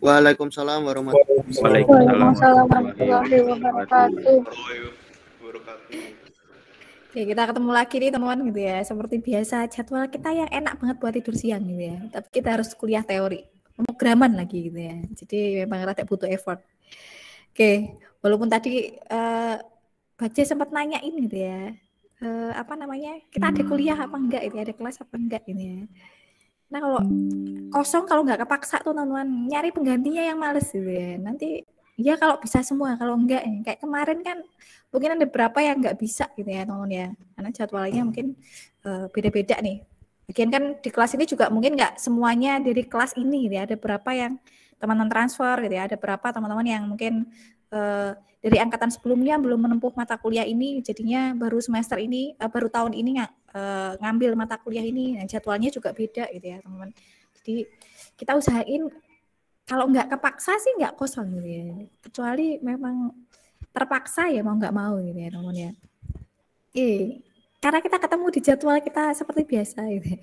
Waalaikumsalam warahmatullahi Waalaikumsalam warahmatullahi wabarakatuh. Oke, kita ketemu lagi nih teman-teman gitu ya. Seperti biasa jadwal kita yang enak banget buat tidur siang gitu ya. Tapi kita harus kuliah teori, pemrograman lagi gitu ya. Jadi memang rada butuh effort. Oke, walaupun tadi Baca sempat nanyain gitu ya. Apa namanya? Kita ada kuliah apa enggak gitu ya, ada kelas apa enggak gitu ya. Nah, kalau kosong, kalau nggak kepaksa tuh teman-teman, nyari penggantinya yang males gitu ya. Nanti ya kalau bisa semua, kalau enggak ya. Kayak kemarin kan mungkin ada beberapa yang nggak bisa gitu ya teman-teman ya. Karena jadwalnya mungkin beda-beda nih. Bagian kan di kelas ini juga mungkin nggak semuanya dari kelas ini gitu ya. Ada beberapa yang teman-teman transfer gitu ya. Ada beberapa teman-teman yang mungkin dari angkatan sebelumnya belum menempuh mata kuliah ini, jadinya baru semester ini, baru tahun ini ngambil mata kuliah ini. Nah, jadwalnya juga beda gitu ya teman-teman. Jadi kita usahain kalau nggak kepaksa sih nggak kosong gitu ya, kecuali memang terpaksa ya mau nggak mau gitu ya teman-teman ya. Karena kita ketemu di jadwal kita seperti biasa gitu ya.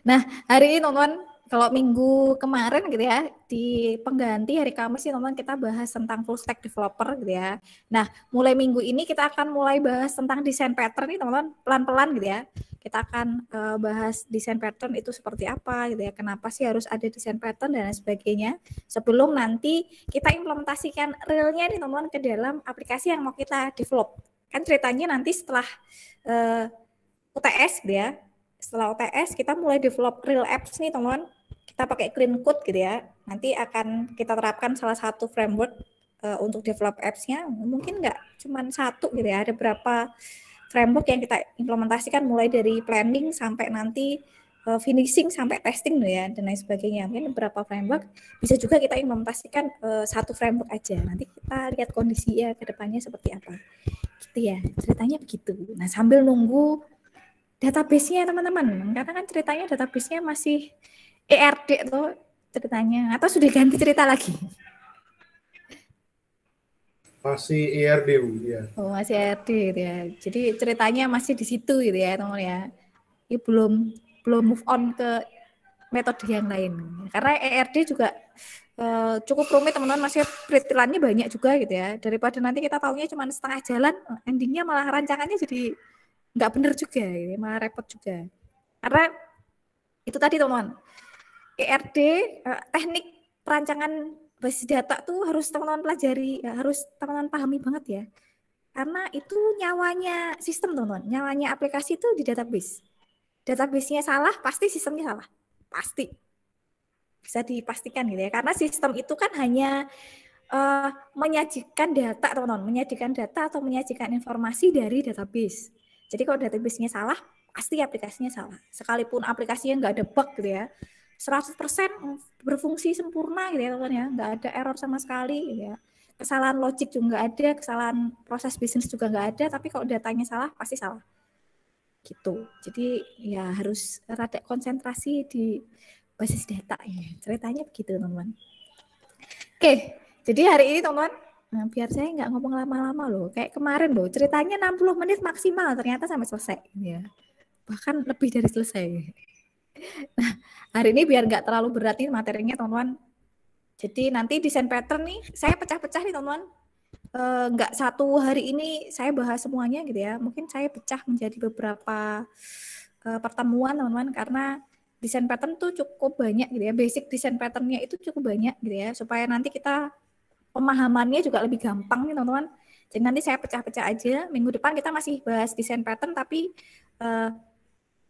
Nah, hari ini teman-teman, kalau minggu kemarin gitu ya, di pengganti hari Kamis sih teman-teman kita bahas tentang full stack developer gitu ya. Nah, mulai minggu ini kita akan mulai bahas tentang desain pattern nih teman-teman, pelan-pelan gitu ya. Kita akan bahas desain pattern itu seperti apa gitu ya, kenapa sih harus ada desain pattern dan lain sebagainya. Sebelum nanti kita implementasikan realnya nih teman-teman ke dalam aplikasi yang mau kita develop. Kan ceritanya nanti setelah UTS gitu ya, setelah UTS kita mulai develop real apps nih teman-teman. Kita pakai clean code gitu ya. Nanti akan kita terapkan salah satu framework untuk develop apps-nya. Mungkin nggak cuma satu gitu ya. Ada berapa framework yang kita implementasikan mulai dari planning sampai nanti finishing sampai testing gitu ya dan lain sebagainya. Mungkin beberapa framework bisa juga kita implementasikan satu framework aja. Nanti kita lihat kondisinya ke depannya seperti apa. Gitu ya. Ceritanya begitu. Nah, sambil nunggu database-nya teman-teman, karena kan ceritanya database-nya masih ERD tuh ceritanya, atau sudah ganti cerita lagi? Masih ERD Bu, ya. Oh, masih ERD gitu ya. Jadi ceritanya masih di situ gitu ya teman-teman ya. Ini belum move on ke metode yang lain. Karena ERD juga cukup rumit teman-teman, masih peritilannya banyak juga gitu ya. Daripada nanti kita taunya cuma setengah jalan, endingnya malah rancangannya jadi nggak benar juga, gitu, malah repot juga. Karena itu tadi teman-teman, ERD teknik perancangan basis data tuh harus teman-teman pelajari, harus teman-teman pahami banget ya. Karena itu nyawanya sistem teman-teman, nyawanya aplikasi itu di database. Database-nya salah, pasti sistemnya salah, pasti. Bisa dipastikan gitu ya, karena sistem itu kan hanya menyajikan data teman-teman, menyajikan data atau menyajikan informasi dari database. Jadi kalau database-nya salah, pasti aplikasinya salah. Sekalipun aplikasinya nggak ada bug gitu ya, 100% berfungsi sempurna gitu ya teman-teman ya, nggak ada error sama sekali gitu ya. Kesalahan logik juga nggak ada, kesalahan proses bisnis juga nggak ada, tapi kalau datanya salah, pasti salah. Gitu. Jadi ya harus rada konsentrasi di basis data ya. Ceritanya begitu teman-teman. Oke, jadi hari ini teman-teman, nah, biar saya nggak ngomong lama-lama loh. Kayak kemarin loh, ceritanya 60 menit maksimal, ternyata sampai selesai. Ya. Bahkan lebih dari selesai. Nah, hari ini biar nggak terlalu berat nih materinya teman-teman. Jadi nanti desain pattern nih, saya pecah-pecah nih teman-teman. Nggak satu hari ini saya bahas semuanya gitu ya. Mungkin saya pecah menjadi beberapa pertemuan teman-teman, karena desain pattern tuh cukup banyak gitu ya. Basic desain patternnya itu cukup banyak gitu ya. Supaya nanti kita pemahamannya juga lebih gampang nih teman-teman. Jadi nanti saya pecah-pecah aja. Minggu depan kita masih bahas desain pattern tapi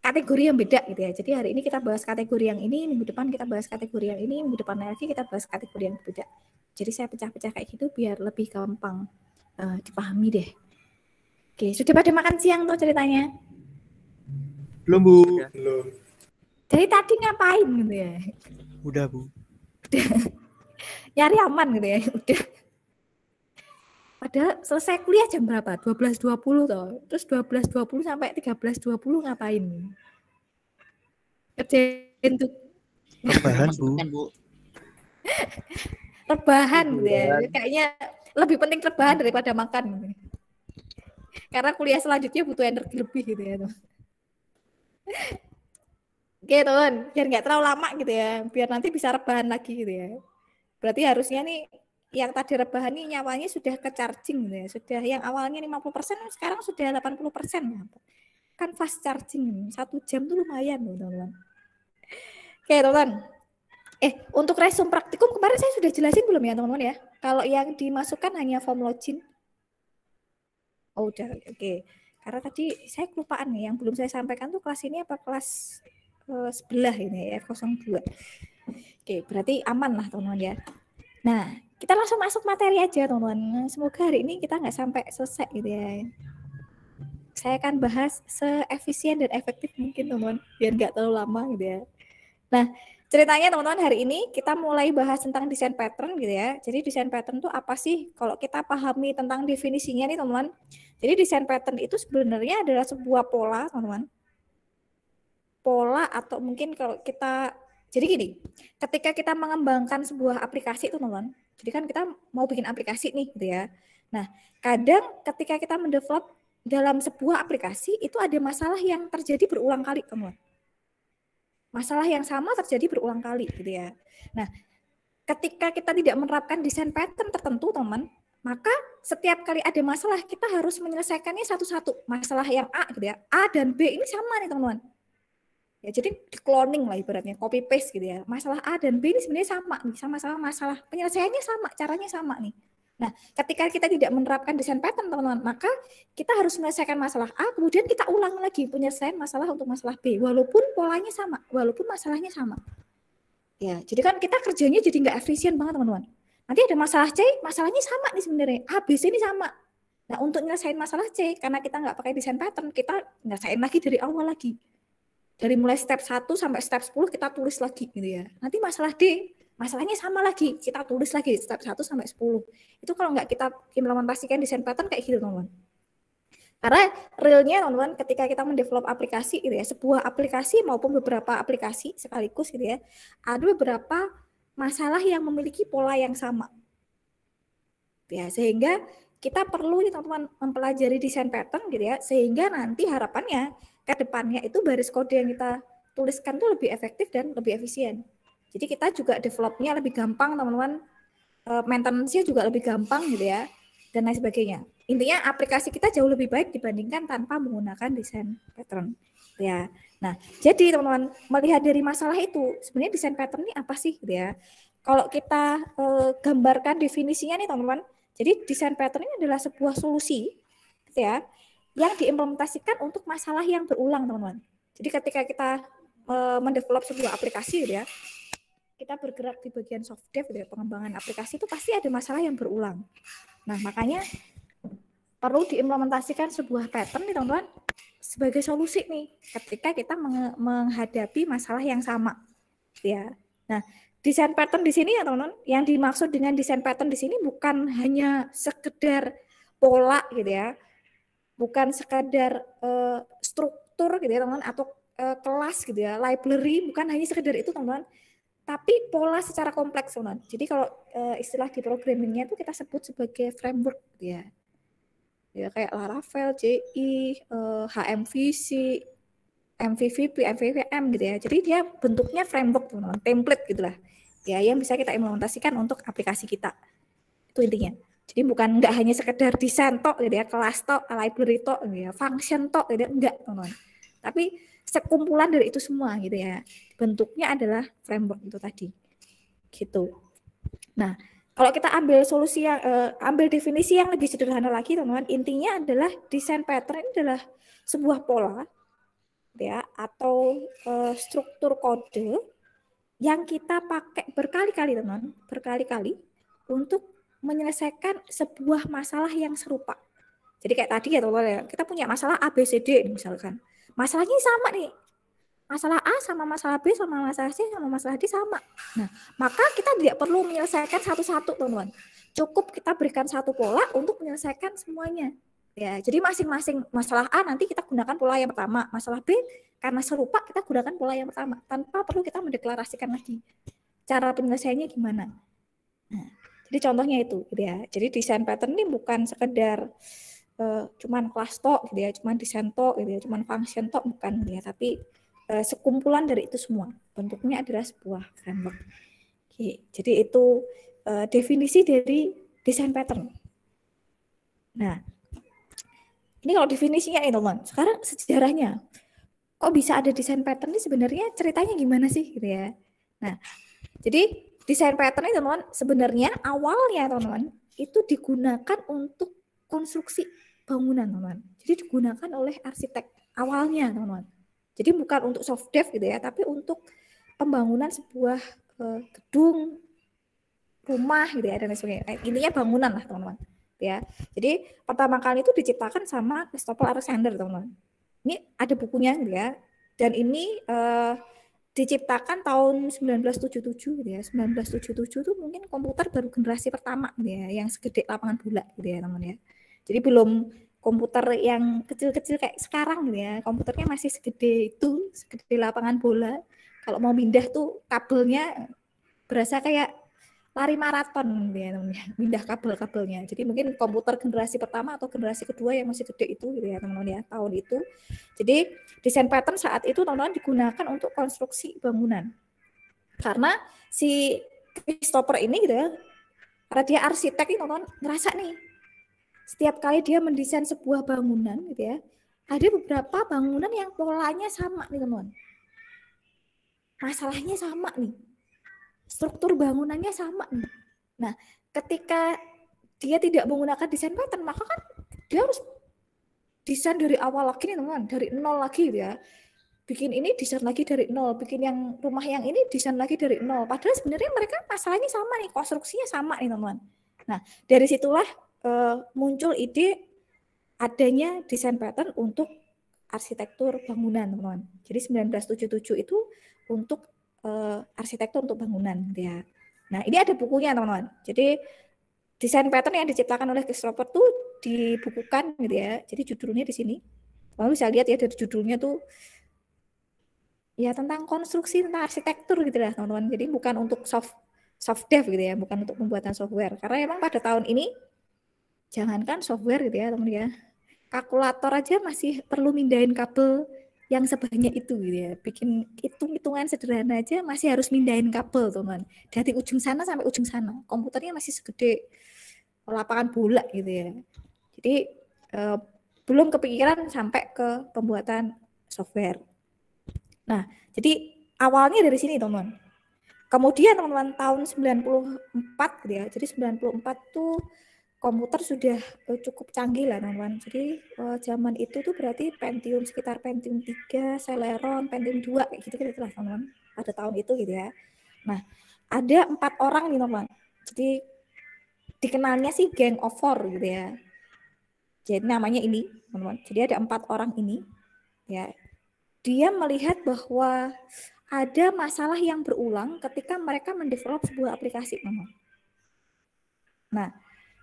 kategori yang beda gitu ya. Jadi hari ini kita bahas kategori yang ini, minggu depan kita bahas kategori yang ini, minggu depan lagi kita bahas kategori yang beda. Jadi saya pecah-pecah kayak gitu biar lebih gampang dipahami deh. Oke, sudah pada makan siang tuh ceritanya? Belum Bu, belum. Dari tadi ngapain gitu ya? Udah Bu. Udah. Nyari aman gitu ya, udah. Padahal selesai kuliah jam berapa? 12.20 toh. Terus 12.20 sampai 13.20 ngapain? Kerjain tuh. Rebahan Bu. Rebahan gitu ya. Kayaknya lebih penting rebahan daripada makan. Karena kuliah selanjutnya butuh energi lebih gitu ya. Oke teman, biar nggak terlalu lama gitu ya. Biar nanti bisa rebahan lagi gitu ya. Berarti harusnya nih yang tadi rebahan nih nyawanya sudah ke charging gitu ya. Sudah yang awalnya 50% sekarang sudah 80%. Kan fast charging. 1 jam tuh lumayan loh, teman-teman. Oke, teman-teman. Untuk resume praktikum kemarin saya sudah jelasin belum ya, teman-teman ya? Kalau yang dimasukkan hanya form login. Oh, udah. Oke. Karena tadi saya kelupaan nih, yang belum saya sampaikan tuh kelas ini apa kelas sebelah ini ya, F02. Oke, berarti aman lah teman-teman ya. Nah, kita langsung masuk materi aja teman-teman. Semoga hari ini kita nggak sampai selesai gitu ya. Saya akan bahas seefisien dan efektif mungkin teman-teman, biar nggak terlalu lama gitu ya. Nah, ceritanya teman-teman hari ini kita mulai bahas tentang desain pattern gitu ya. Jadi desain pattern itu apa sih? Kalau kita pahami tentang definisinya nih teman-teman. Jadi desain pattern itu sebenarnya adalah sebuah pola teman-teman. Pola atau mungkin kalau kita, jadi gini, ketika kita mengembangkan sebuah aplikasi itu teman-teman. Jadi kan kita mau bikin aplikasi nih gitu ya. Nah, kadang ketika kita mendevelop dalam sebuah aplikasi itu ada masalah yang terjadi berulang kali teman-teman. Masalah yang sama terjadi berulang kali gitu ya. Nah, ketika kita tidak menerapkan desain pattern tertentu teman, maka setiap kali ada masalah kita harus menyelesaikannya satu-satu. Masalah yang A gitu ya, A dan B ini sama nih teman-teman. Ya, jadi cloning lah ibaratnya, copy paste gitu ya. Masalah A dan B ini sebenarnya sama nih, sama-sama masalah. Penyelesaiannya sama, caranya sama nih. Nah, ketika kita tidak menerapkan desain pattern teman-teman, maka kita harus menyelesaikan masalah A, kemudian kita ulang lagi penyelesaian masalah untuk masalah B, walaupun polanya sama, walaupun masalahnya sama. Ya, jadi kan kita kerjanya jadi nggak efisien banget teman-teman. Nanti ada masalah C, masalahnya sama nih sebenarnya, A, B, C ini sama. Nah, untuk menyelesaikan masalah C, karena kita nggak pakai desain pattern, kita nyelesain lagi dari awal lagi. Dari mulai step 1 sampai step 10 kita tulis lagi gitu ya. Nanti masalah D, masalahnya sama lagi, kita tulis lagi step 1 sampai 10. Itu kalau nggak kita implementasikan desain pattern kayak gitu teman-teman. Karena realnya teman-teman ketika kita mendevelop aplikasi gitu ya, sebuah aplikasi maupun beberapa aplikasi sekaligus gitu ya, ada beberapa masalah yang memiliki pola yang sama. Ya, sehingga kita perlu teman-teman mempelajari desain pattern gitu ya, sehingga nanti harapannya ke depannya itu baris kode yang kita tuliskan itu lebih efektif dan lebih efisien. Jadi kita juga developnya lebih gampang teman-teman, maintenance-nya juga lebih gampang gitu ya, dan lain sebagainya. Intinya aplikasi kita jauh lebih baik dibandingkan tanpa menggunakan desain pattern. Ya. Nah, jadi teman-teman melihat dari masalah itu, sebenarnya desain pattern ini apa sih gitu ya. Kalau kita gambarkan definisinya nih teman-teman, jadi desain pattern ini adalah sebuah solusi gitu ya, yang diimplementasikan untuk masalah yang berulang teman-teman. Jadi ketika kita mendevelop sebuah aplikasi gitu ya, kita bergerak di bagian soft dev gitu ya, pengembangan aplikasi itu pasti ada masalah yang berulang. Nah, makanya perlu diimplementasikan sebuah pattern nih teman-teman sebagai solusi nih ketika kita menghadapi masalah yang sama ya. Nah, desain pattern di sini ya teman-teman, yang dimaksud dengan desain pattern di sini bukan hanya sekedar pola gitu ya, bukan sekadar struktur gitu ya teman-teman, atau kelas gitu ya, library, bukan hanya sekedar itu teman-teman, tapi pola secara kompleks teman-teman. Jadi kalau istilah di programmingnya itu kita sebut sebagai framework gitu ya. Ya kayak Laravel, JI, HMVC, MVVP, MVVM gitu ya. Jadi dia bentuknya framework teman-teman, template gitulah. Ya, yang bisa kita implementasikan untuk aplikasi kita. Itu intinya. Jadi bukan enggak hanya sekedar desain tok gitu ya, kelas tok, library tok gitu ya, function tok gitu ya, enggak teman-teman. Tapi sekumpulan dari itu semua gitu ya. Bentuknya adalah framework itu tadi. Gitu. Nah, kalau kita ambil solusi yang ambil definisi yang lebih sederhana lagi teman-teman, intinya adalah desain pattern ini adalah sebuah pola ya, atau struktur kode yang kita pakai berkali-kali teman, berkali-kali untuk menyelesaikan sebuah masalah yang serupa. Jadi kayak tadi ya teman-teman ya, kita punya masalah A, B, C, D misalkan. Masalahnya sama nih. Masalah A sama masalah B sama masalah C sama masalah D sama. Nah, maka kita tidak perlu menyelesaikan satu-satu teman-teman. Cukup kita berikan satu pola untuk menyelesaikan semuanya. Ya, jadi masing-masing masalah A nanti kita gunakan pola yang pertama, masalah B karena serupa kita gunakan pola yang pertama tanpa perlu kita mendeklarasikan lagi cara penyelesaiannya gimana. Nah, jadi contohnya itu gitu ya. Jadi desain pattern ini bukan sekedar cuman kelas tok gitu ya, cuman desain tok gitu ya, cuman function tok bukan gitu ya, tapi sekumpulan dari itu semua. Bentuknya adalah sebuah framework. Oke, jadi itu definisi dari desain pattern. Nah, ini kalau definisinya ya teman. Sekarang sejarahnya, kok bisa ada desain pattern ini sebenarnya ceritanya gimana sih gitu ya. Nah, jadi desain pattern ini teman-teman sebenarnya awalnya teman-teman itu digunakan untuk konstruksi bangunan teman-teman. Jadi digunakan oleh arsitek awalnya teman-teman. Jadi bukan untuk soft dev gitu ya, tapi untuk pembangunan sebuah gedung, rumah gitu ya dan lain sebagainya. Intinya bangunan lah teman-teman. Ya. Jadi pertama kali itu diciptakan sama Christopher Alexander teman-teman. Ini ada bukunya gitu ya. Dan ini diciptakan tahun 1977 gitu ya. 1977 itu mungkin komputer baru generasi pertama gitu ya, yang segede lapangan bola gitu ya teman-teman ya. Jadi belum komputer yang kecil-kecil kayak sekarang gitu ya. Komputernya masih segede itu, segede lapangan bola. Kalau mau pindah tuh kabelnya berasa kayak lari maraton ya teman-teman, pindah kabel-kabelnya. Jadi mungkin komputer generasi pertama atau generasi kedua yang masih gede itu gitu ya teman-teman ya, tahun itu. Jadi desain pattern saat itu teman-teman digunakan untuk konstruksi bangunan. Karena si Christopher ini gitu ya, karena dia arsitek ini teman-teman ngerasa nih, setiap kali dia mendesain sebuah bangunan gitu ya, ada beberapa bangunan yang polanya sama nih teman-teman. Masalahnya sama nih. Struktur bangunannya sama nih. Nah, ketika dia tidak menggunakan desain pattern, maka kan dia harus desain dari awal lagi nih teman-teman, dari nol lagi ya. Bikin ini desain lagi dari nol, bikin yang rumah yang ini desain lagi dari nol. Padahal sebenarnya mereka masalahnya sama nih, konstruksinya sama nih teman-teman. Nah, dari situlah muncul ide adanya desain pattern untuk arsitektur bangunan teman-teman. Jadi 1977 itu untuk arsitektur untuk bangunan gitu ya. Nah, ini ada bukunya teman-teman. Jadi desain pattern yang diciptakan oleh Christopher tuh dibukukan gitu ya. Jadi judulnya di sini. Lalu bisa lihat ya dari judulnya tuh ya tentang konstruksi, tentang arsitektur gitu lah teman-teman. Jadi bukan untuk soft dev gitu ya, bukan untuk pembuatan software. Karena emang pada tahun ini jangankan software gitu ya teman-teman ya. Kalkulator aja masih perlu mindahin kabel yang sebanyak itu gitu ya. Bikin hitung-hitungan sederhana aja masih harus mindahin kabel teman. Dari ujung sana sampai ujung sana. Komputernya masih segede lapangan bola gitu ya. Jadi belum kepikiran sampai ke pembuatan software. Nah, jadi awalnya dari sini teman-teman. Kemudian teman-teman tahun 94 gitu ya. Jadi 94 tuh komputer sudah cukup canggih lah teman-teman. Jadi zaman itu tuh berarti Pentium sekitar Pentium 3, Celeron, Pentium 2 kayak gitu lah teman-teman. Pada tahun itu gitu ya. Nah, ada 4 orang nih teman-teman. Jadi dikenalnya sih Gang of Four gitu ya. Jadi namanya ini teman-teman. Jadi ada 4 orang ini ya. Dia melihat bahwa ada masalah yang berulang ketika mereka mendevelop sebuah aplikasi teman-teman. Nah,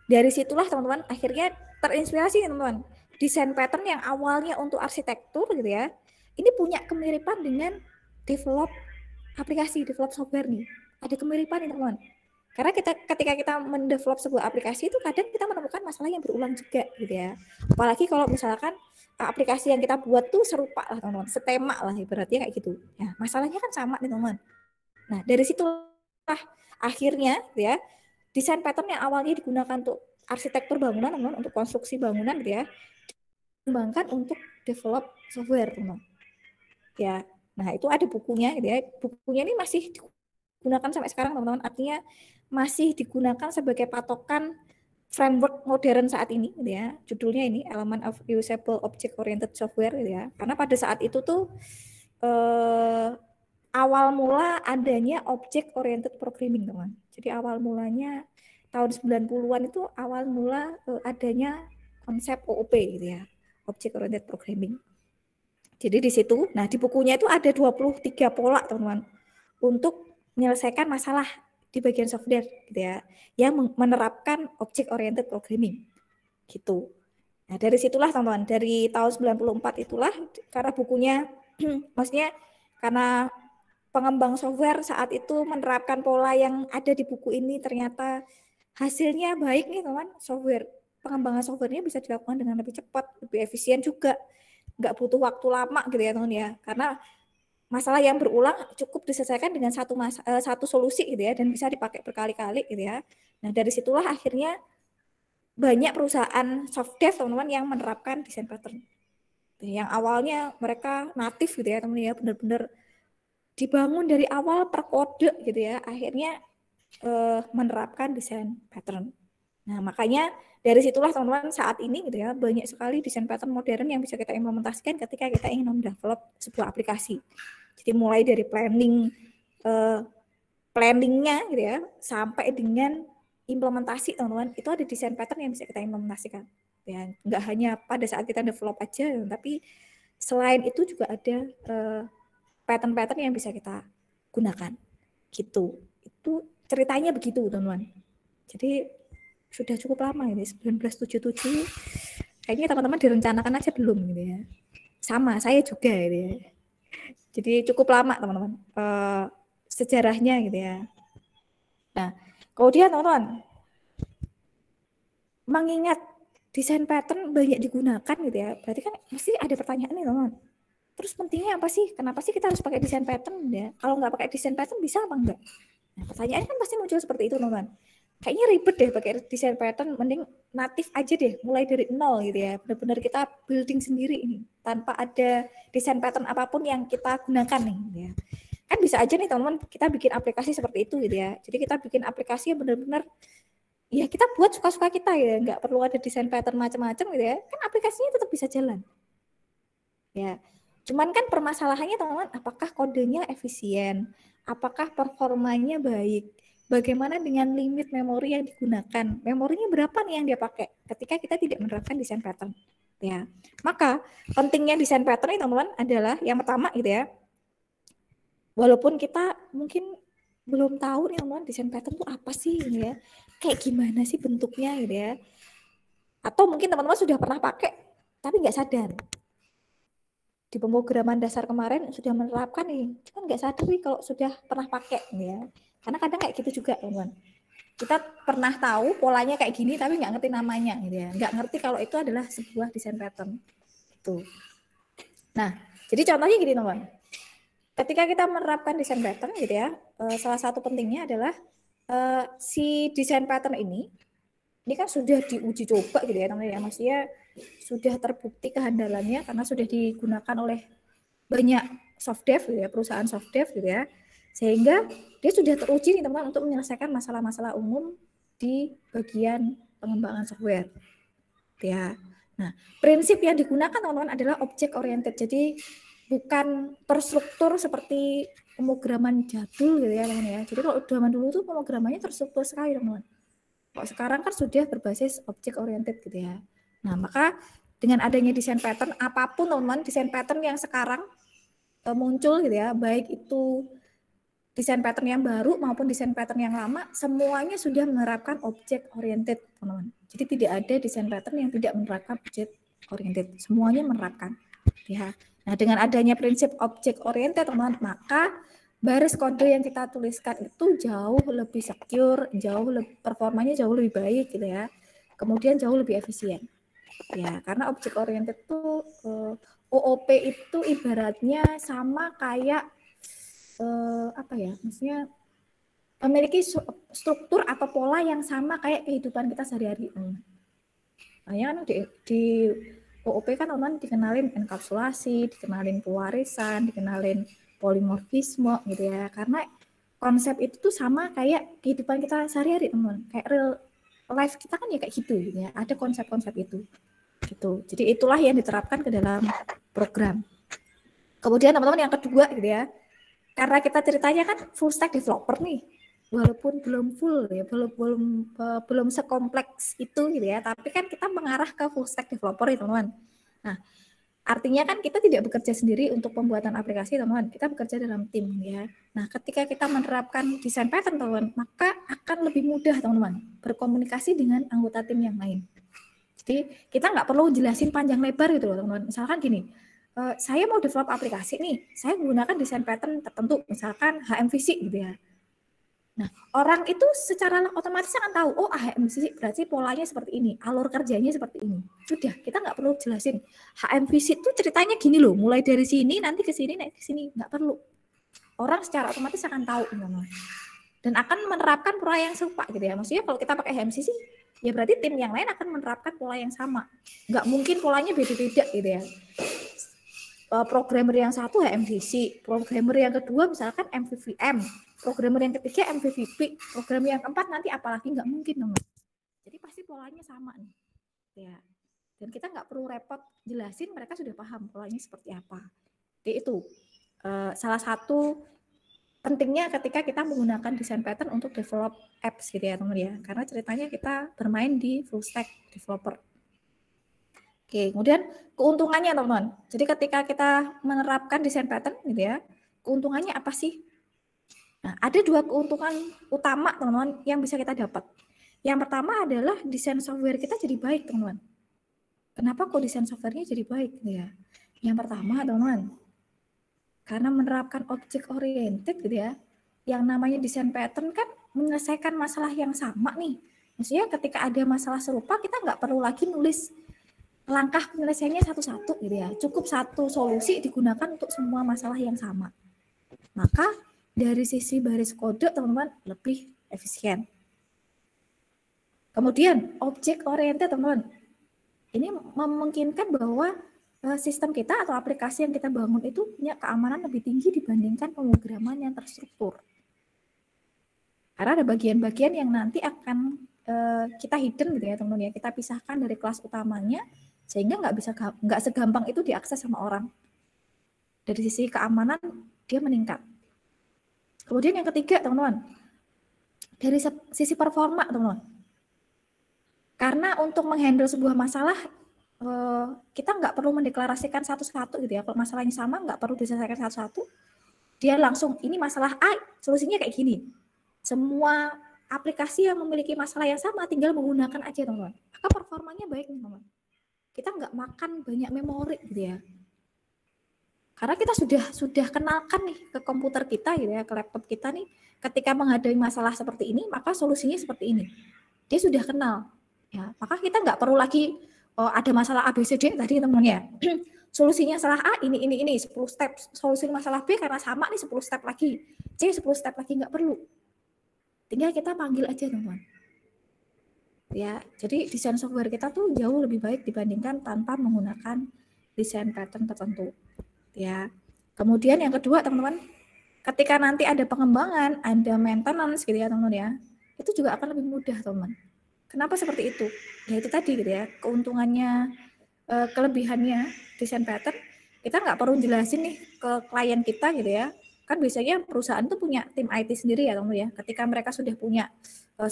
dari situlah teman-teman akhirnya terinspirasi teman-teman. Desain pattern yang awalnya untuk arsitektur gitu ya, ini punya kemiripan dengan develop aplikasi, develop software nih. Ada kemiripan nih teman-teman. Karena ketika kita mendevelop sebuah aplikasi itu kadang kita menemukan masalah yang berulang juga gitu ya. Apalagi kalau misalkan aplikasi yang kita buat tuh serupa lah teman-teman, setema lah ibaratnya kayak gitu. Ya, masalahnya kan sama nih teman-teman. Nah, dari situlah akhirnya ya desain pattern yang awalnya digunakan untuk arsitektur bangunan, teman-teman, untuk konstruksi bangunan gitu ya, dikembangkan untuk develop software, teman-teman. Ya, nah itu ada bukunya gitu ya. Bukunya ini masih digunakan sampai sekarang, teman-teman. Artinya masih digunakan sebagai patokan framework modern saat ini gitu ya. Judulnya ini Element of Usable Object Oriented Software gitu ya. Karena pada saat itu tuh awal mula adanya object oriented programming, teman. Jadi awal mulanya tahun 90-an itu awal mula adanya konsep OOP gitu ya, object oriented programming. Jadi di situ, nah di bukunya itu ada 23 pola, teman-teman, untuk menyelesaikan masalah di bagian software gitu ya, yang menerapkan object oriented programming gitu. Nah, dari situlah teman-teman, dari tahun 94 itulah karena bukunya maksudnya karena pengembang software saat itu menerapkan pola yang ada di buku ini ternyata hasilnya baik nih teman, software pengembangan softwarenya bisa dilakukan dengan lebih cepat, lebih efisien juga, nggak butuh waktu lama gitu ya teman ya, karena masalah yang berulang cukup diselesaikan dengan satu solusi gitu ya, dan bisa dipakai berkali-kali gitu ya. Nah dari situlah akhirnya banyak perusahaan soft dev teman-teman yang menerapkan desain pattern. Yang awalnya mereka natif gitu ya teman-teman ya, benar-benar dibangun dari awal per kode gitu ya, akhirnya menerapkan desain pattern. Nah makanya dari situlah teman-teman saat ini gitu ya, banyak sekali desain pattern modern yang bisa kita implementasikan ketika kita ingin mendevelop sebuah aplikasi. Jadi mulai dari planningnya gitu ya, sampai dengan implementasi teman-teman, itu ada desain pattern yang bisa kita implementasikan. Ya, nggak hanya pada saat kita develop aja, tapi selain itu juga ada pattern-pattern yang bisa kita gunakan. Gitu. Itu ceritanya begitu teman-teman. Jadi sudah cukup lama ini 1977. Kayaknya teman-teman direncanakan aja belum gitu ya. Sama, saya juga gitu ya. Jadi cukup lama teman-teman sejarahnya gitu ya. Nah, kemudian teman-teman mengingat desain pattern banyak digunakan gitu ya, berarti kan mesti ada pertanyaan nih teman-teman. Terus pentingnya apa sih? Kenapa sih kita harus pakai desain pattern ya? Kalau nggak pakai desain pattern bisa apa enggak? Nah, pertanyaan kan pasti muncul seperti itu teman-teman. Kayaknya ribet deh pakai desain pattern, mending natif aja deh, mulai dari nol gitu ya. Benar-benar kita building sendiri ini tanpa ada desain pattern apapun yang kita gunakan nih gitu ya. Kan bisa aja nih teman-teman kita bikin aplikasi seperti itu gitu ya. Jadi kita bikin aplikasi yang benar-benar ya kita buat suka-suka kita ya, nggak perlu ada desain pattern macam-macam gitu ya. Kan aplikasinya tetap bisa jalan. Ya. Cuman kan permasalahannya teman-teman, apakah kodenya efisien? Apakah performanya baik? Bagaimana dengan limit memori yang digunakan? Memorinya berapa nih yang dia pakai ketika kita tidak menerapkan desain pattern? Ya. Maka pentingnya desain pattern ini teman-teman adalah yang pertama gitu ya. Walaupun kita mungkin belum tahu nih teman-teman desain pattern itu apa sih gitu ya. Kayak gimana sih bentuknya gitu ya. Atau mungkin teman-teman sudah pernah pakai tapi nggak sadar. Di pemrograman dasar kemarin sudah menerapkan nih, cuman nggak sadar nih kalau sudah pernah pakai ya. Karena kadang kayak gitu juga teman-teman. Kita pernah tahu polanya kayak gini tapi nggak ngerti namanya gitu ya. Nggak ngerti kalau itu adalah sebuah desain pattern. Gitu. Nah, jadi contohnya gini teman-teman. Ketika kita menerapkan desain pattern gitu ya, salah satu pentingnya adalah si desain pattern ini kan sudah diuji coba gitu ya teman-teman ya, maksudnya sudah terbukti kehandalannya karena sudah digunakan oleh banyak soft dev gitu ya, perusahaan soft dev gitu ya, sehingga dia sudah teruji nih teman-teman untuk menyelesaikan masalah-masalah umum di bagian pengembangan software ya. Nah, prinsip yang digunakan teman-teman adalah object oriented, jadi bukan terstruktur seperti pemrograman jadul gitu ya teman-teman ya. Jadi kalau zaman dulu tuh pemrogramannya terstruktur sekali teman-teman. Kalau sekarang kan sudah berbasis object oriented gitu ya. Nah, maka dengan adanya desain pattern, apapun teman-teman, desain pattern yang sekarang muncul gitu ya, baik itu desain pattern yang baru maupun desain pattern yang lama, semuanya sudah menerapkan object oriented teman-teman. Jadi tidak ada desain pattern yang tidak menerapkan object oriented, semuanya menerapkan ya. Nah, dengan adanya prinsip object oriented teman-teman, maka baris kode yang kita tuliskan itu jauh lebih secure, performanya jauh lebih baik gitu ya. Kemudian jauh lebih efisien. Ya, karena object oriented itu OOP itu ibaratnya sama kayak apa ya? Maksudnya memiliki struktur atau pola yang sama kayak kehidupan kita sehari-hari. Makanya kan di OOP kan teman dikenalin enkapsulasi, dikenalin pewarisan, dikenalin polimorfisme gitu ya, karena konsep itu tuh sama kayak kehidupan kita sehari-hari teman, kayak real life kita kan ya kayak gitu ya, ada konsep-konsep itu gitu. Jadi itulah yang diterapkan ke dalam program. Kemudian teman-teman yang kedua gitu ya, karena kita ceritanya kan full stack developer nih, walaupun belum full ya, belum sekompleks itu gitu ya, tapi kan kita mengarah ke full stack developer ya teman-teman. Nah, artinya kan kita tidak bekerja sendiri untuk pembuatan aplikasi teman-teman, kita bekerja dalam tim ya. Nah, ketika kita menerapkan desain pattern teman-teman, maka akan lebih mudah teman-teman berkomunikasi dengan anggota tim yang lain. Jadi kita nggak perlu jelasin panjang lebar gitu loh teman-teman. Misalkan gini, saya mau develop aplikasi nih, saya menggunakan desain pattern tertentu, misalkan HMVC gitu ya. Nah, orang itu secara otomatis akan tahu, oh HM-visit berarti polanya seperti ini, alur kerjanya seperti ini. Sudah, kita nggak perlu jelasin. HM-visit itu ceritanya gini loh, mulai dari sini, nanti ke sini, naik ke sini. Nggak perlu. Orang secara otomatis akan tahu. Dan akan menerapkan pola yang serupa gitu ya. Maksudnya kalau kita pakai HMCC, ya berarti tim yang lain akan menerapkan pola yang sama. Nggak mungkin polanya beda-beda gitu ya. Programmer yang satu HMCC, programmer yang kedua misalkan MVVM, programmer yang ketiga MVVP, programmer yang keempat nanti apalagi nggak mungkin dong. Jadi pasti polanya sama nih. Ya. Dan kita nggak perlu repot jelasin, mereka sudah paham polanya seperti apa. Jadi itu salah satu pentingnya ketika kita menggunakan desain pattern untuk develop apps gitu ya teman ya. Karena ceritanya kita bermain di full stack developer. Oke, kemudian keuntungannya teman-teman. Jadi ketika kita menerapkan desain pattern gitu ya, keuntungannya apa sih? Nah, ada dua keuntungan utama teman-teman yang bisa kita dapat. Yang pertama adalah desain software kita jadi baik teman-teman. Kenapa kok desain softwarenya jadi baik gitu ya? Yang pertama teman-teman, karena menerapkan object oriented gitu ya, yang namanya desain pattern kan menyelesaikan masalah yang sama nih. Maksudnya ketika ada masalah serupa kita nggak perlu lagi nulis langkah penyelesaiannya satu-satu gitu ya. Cukup satu solusi digunakan untuk semua masalah yang sama. Maka dari sisi baris kode teman-teman lebih efisien. Kemudian object oriented teman-teman. Ini memungkinkan bahwa sistem kita atau aplikasi yang kita bangun itu punya keamanan lebih tinggi dibandingkan pemrograman yang terstruktur. Karena ada bagian-bagian yang nanti akan kita hidden gitu ya teman-teman ya. Kita pisahkan dari kelas utamanya sehingga nggak segampang itu diakses sama orang. Dari sisi keamanan dia meningkat. Kemudian yang ketiga teman-teman, dari sisi performa teman-teman. Karena untuk menghandle sebuah masalah kita nggak perlu mendeklarasikan satu-satu gitu ya. Kalau masalahnya sama nggak perlu diselesaikan satu-satu. Dia langsung ini masalah A, solusinya kayak gini. Semua aplikasi yang memiliki masalah yang sama tinggal menggunakan aja teman-teman. Maka performanya baik nih teman-teman. Kita nggak makan banyak memori gitu ya. Karena kita sudah kenalkan nih ke komputer kita gitu ya, ke laptop kita nih, ketika menghadapi masalah seperti ini, maka solusinya seperti ini. Dia sudah kenal. Ya, maka kita nggak perlu lagi ada masalah A, B, C, D tadi teman-teman ya. Solusinya masalah A ini 10 step. Solusi masalah B karena sama nih 10 step lagi. C 10 step lagi nggak perlu. Tinggal kita panggil aja teman-teman. Ya, jadi desain software kita tuh jauh lebih baik dibandingkan tanpa menggunakan desain pattern tertentu. Ya. Kemudian yang kedua teman-teman, ketika nanti ada pengembangan, ada maintenance gitu ya teman-teman ya, itu juga akan lebih mudah teman-teman. Kenapa seperti itu? Ya itu tadi gitu ya, keuntungannya, kelebihannya desain pattern, kita nggak perlu jelasin nih ke klien kita gitu ya. Kan biasanya perusahaan tuh punya tim IT sendiri ya teman-teman ya. Ketika mereka sudah punya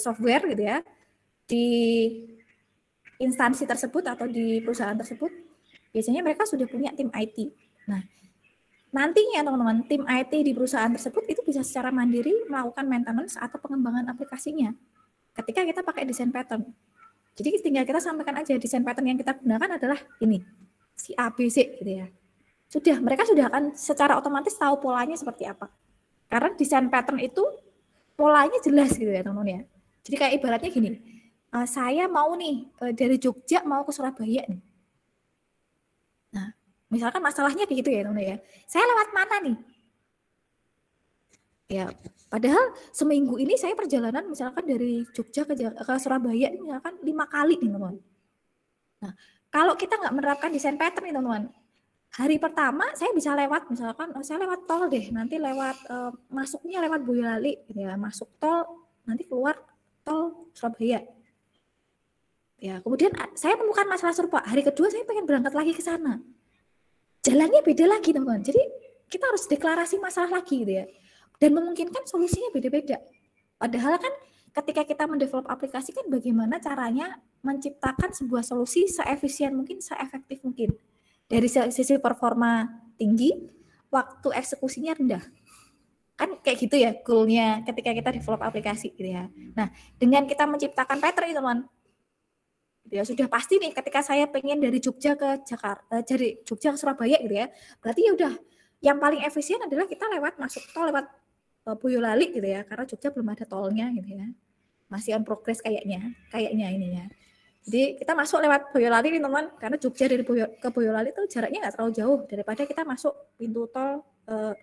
software gitu ya, di instansi tersebut atau di perusahaan tersebut, biasanya mereka sudah punya tim IT. Nah, nantinya teman-teman, tim IT di perusahaan tersebut itu bisa secara mandiri melakukan maintenance atau pengembangan aplikasinya ketika kita pakai desain pattern. Jadi tinggal kita sampaikan aja desain pattern yang kita gunakan adalah ini, si ABC gitu ya. Sudah, mereka sudah akan secara otomatis tahu polanya seperti apa. Karena desain pattern itu polanya jelas gitu ya teman-teman ya. Jadi kayak ibaratnya gini, saya mau nih dari Jogja mau ke Surabaya nih. Nah, misalkan masalahnya kayak gitu ya teman-teman ya. Saya lewat mana nih? Ya, padahal seminggu ini saya perjalanan misalkan dari Jogja ke Surabaya misalkan 5 kali nih teman-teman. Nah, kalau kita nggak menerapkan desain pattern nih teman-teman, hari pertama saya bisa lewat misalkan saya lewat tol deh, nanti lewat masuknya lewat Boyolali gitu ya, masuk tol nanti keluar tol Surabaya. Ya, kemudian saya menemukan masalah serupa. Hari kedua saya pengen berangkat lagi ke sana. Jalannya beda lagi, teman-teman. Jadi kita harus deklarasi masalah lagi gitu ya. Dan memungkinkan solusinya beda-beda. Padahal kan ketika kita mendevelop aplikasi kan bagaimana caranya menciptakan sebuah solusi seefisien mungkin, seefektif mungkin. Dari sisi performa tinggi, waktu eksekusinya rendah. Kan kayak gitu ya goal-nya ketika kita develop aplikasi gitu ya. Nah, dengan kita menciptakan pattern itu teman, ya sudah pasti nih ketika saya pengen dari Jogja ke Jakarta, dari Jogja ke Surabaya gitu ya, berarti ya udah yang paling efisien adalah kita lewat masuk tol lewat Boyolali gitu ya, karena Jogja belum ada tolnya gitu ya. Masih on progress kayaknya ininya. Jadi kita masuk lewat Boyolali nih teman, karena Jogja ke Boyolali itu jaraknya nggak terlalu jauh daripada kita masuk pintu tol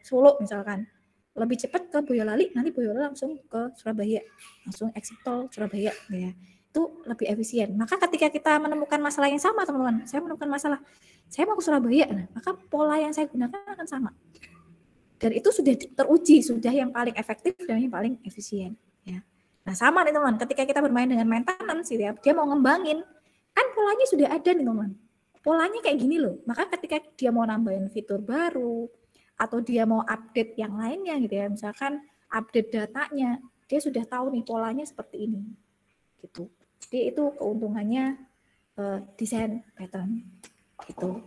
Solo misalkan. Lebih cepat ke Boyolali, nanti Boyolali langsung ke Surabaya, langsung exit tol Surabaya ya. Itu lebih efisien. Maka ketika kita menemukan masalah yang sama teman-teman, saya menemukan masalah, saya mau ke Surabaya, nah, maka pola yang saya gunakan akan sama. Dan itu sudah teruji, sudah yang paling efektif dan yang paling efisien. Ya. Nah sama nih teman, ketika kita bermain dengan maintenance gitu ya, dia mau ngembangin, kan polanya sudah ada nih teman. Polanya kayak gini loh, maka ketika dia mau nambahin fitur baru, atau dia mau update yang lainnya gitu ya, misalkan update datanya, dia sudah tahu nih polanya seperti ini. Gitu. Jadi itu keuntungannya desain pattern. Gitu.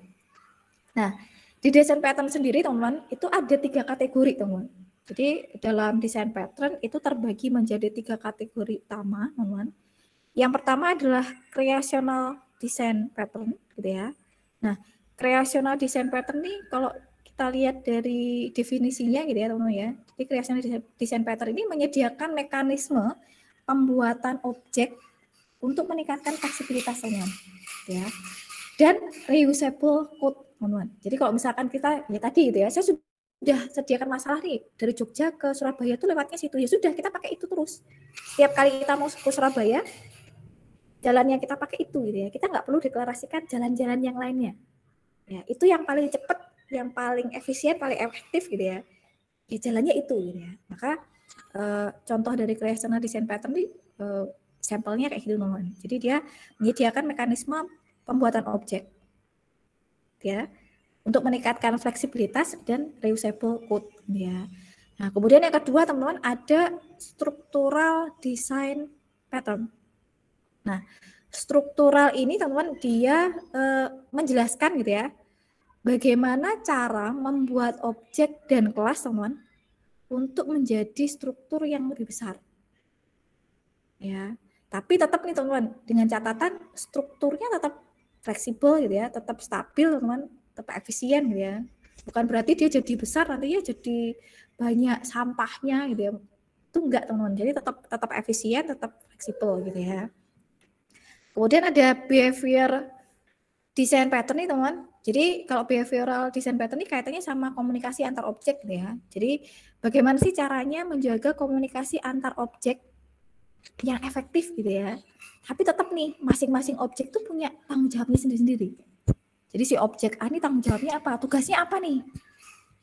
Nah, di desain pattern sendiri teman-teman, itu ada 3 kategori teman-teman. Jadi dalam desain pattern itu terbagi menjadi 3 kategori utama, teman-teman. Yang pertama adalah creational design pattern, gitu ya. Nah, creational design pattern ini kalau kita lihat dari definisinya, gitu ya, teman-teman ya. Jadi creational design pattern ini menyediakan mekanisme pembuatan objek untuk meningkatkan fleksibilitas, teman-teman, ya. Dan reusable code, teman-teman. Jadi kalau misalkan kita ya tadi gitu ya, saya sudah sediakan masalah nih dari Jogja ke Surabaya itu lewatnya situ, ya sudah kita pakai itu terus. Setiap kali kita mau ke Surabaya, jalan yang kita pakai itu gitu ya, kita nggak perlu deklarasikan jalan-jalan yang lainnya. Ya itu yang paling cepat, yang paling efisien, paling efektif gitu ya. Ya jalannya itu gitu ya. Maka contoh dari creational design pattern ini sampelnya kayak gitu teman-teman. Jadi dia menyediakan mekanisme pembuatan objek, ya. Untuk meningkatkan fleksibilitas dan reusable code ya. Nah, kemudian yang kedua teman-teman ada structural design pattern. Nah, struktural ini teman-teman dia menjelaskan gitu ya, bagaimana cara membuat objek dan kelas teman-teman untuk menjadi struktur yang lebih besar. Ya, tapi tetap nih teman-teman dengan catatan strukturnya tetap fleksibel gitu ya, tetap stabil teman-teman, tetap efisien gitu ya. Bukan berarti dia jadi besar nantinya jadi banyak sampahnya gitu ya. Itu enggak teman-teman. Jadi tetap efisien, tetap fleksibel gitu ya. Kemudian ada behavior design pattern nih teman-teman. Jadi kalau behavioral design pattern ini kaitannya sama komunikasi antar objek gitu ya. Jadi bagaimana sih caranya menjaga komunikasi antar objek yang efektif gitu ya. Tapi tetap nih masing-masing objek tuh punya tanggung jawabnya sendiri-sendiri. Jadi si objek A ini tanggung jawabnya apa? Tugasnya apa nih?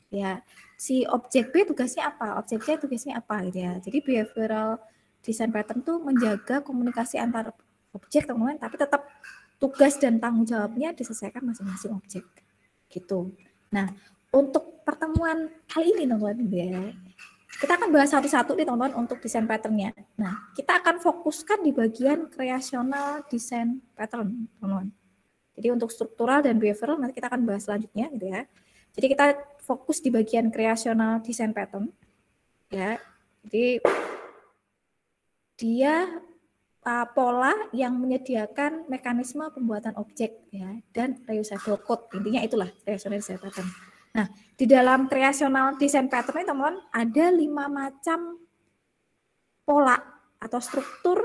Ya, si objek B tugasnya apa? Objek C tugasnya apa gitu ya. Jadi behavioral design pattern tuh menjaga komunikasi antar objek teman-teman, tapi tetap tugas dan tanggung jawabnya diselesaikan masing-masing objek. Gitu. Nah, untuk pertemuan kali ini teman-teman ya, kita akan bahas satu-satu nih teman-teman untuk desain patternnya. Nah, kita akan fokuskan di bagian creational design pattern teman-teman. Jadi untuk struktural dan behavioral nanti kita akan bahas selanjutnya gitu ya. Jadi kita fokus di bagian creational design pattern ya. Jadi dia pola yang menyediakan mekanisme pembuatan objek ya dan reusable code. Intinya itulah creational design pattern. Nah, di dalam creational design pattern ini teman-teman ada 5 macam pola atau struktur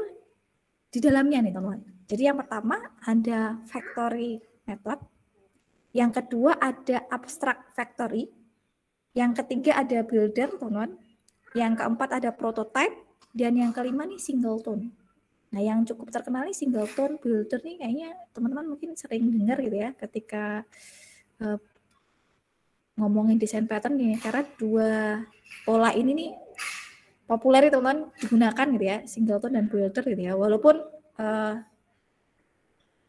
di dalamnya nih teman-teman. Jadi yang pertama ada factory method, yang kedua ada abstract factory, yang ketiga ada builder teman-teman, yang keempat ada prototype, dan yang kelima nih singleton. Nah yang cukup terkenal nih singleton, builder nih kayaknya teman-teman mungkin sering dengar gitu ya ketika ngomongin desain pattern nih, karena 2 pola ini nih populer teman-teman digunakan gitu ya, singleton dan builder gitu ya. Walaupun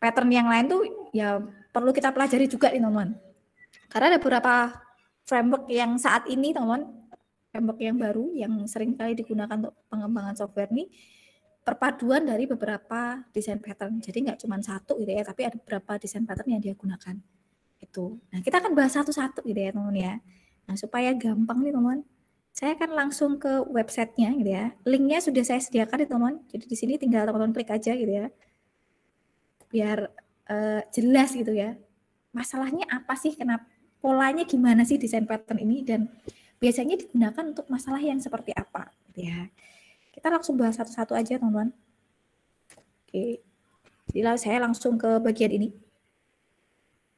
pattern yang lain tuh ya perlu kita pelajari juga nih teman-teman. Karena ada beberapa framework yang saat ini teman-teman, framework yang baru yang sering kali digunakan untuk pengembangan software nih, perpaduan dari beberapa desain pattern. Jadi nggak cuma satu gitu ya, tapi ada beberapa desain pattern yang dia gunakan. Itu. Nah kita akan bahas satu-satu gitu ya teman-teman ya. Nah supaya gampang nih teman-teman, saya akan langsung ke websitenya gitu ya. Linknya sudah saya sediakan nih teman-teman. Jadi di sini tinggal teman-teman klik aja gitu ya. Biar jelas gitu ya. Masalahnya apa sih? Kenapa? Polanya gimana sih desain pattern ini? Dan biasanya digunakan untuk masalah yang seperti apa gitu ya. Kita langsung bahas satu-satu aja teman-teman. Oke, jadi saya langsung ke bagian ini.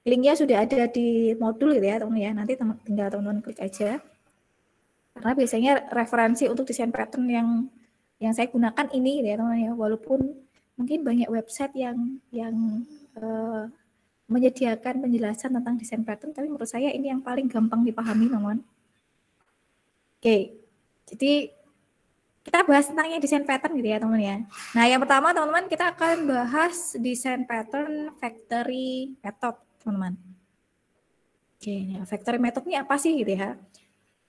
Linknya sudah ada di modul gitu ya teman-teman ya, nanti tinggal teman-teman klik aja. Karena biasanya referensi untuk desain pattern yang saya gunakan ini gitu ya teman-teman ya, walaupun mungkin banyak website yang menyediakan penjelasan tentang desain pattern, tapi menurut saya ini yang paling gampang dipahami teman-teman. Oke, jadi kita bahas tentang yang desain pattern gitu ya teman-teman ya. Nah yang pertama teman-teman kita akan bahas desain pattern factory method teman-teman. Oke, nah, factory method ini apa sih gitu ya?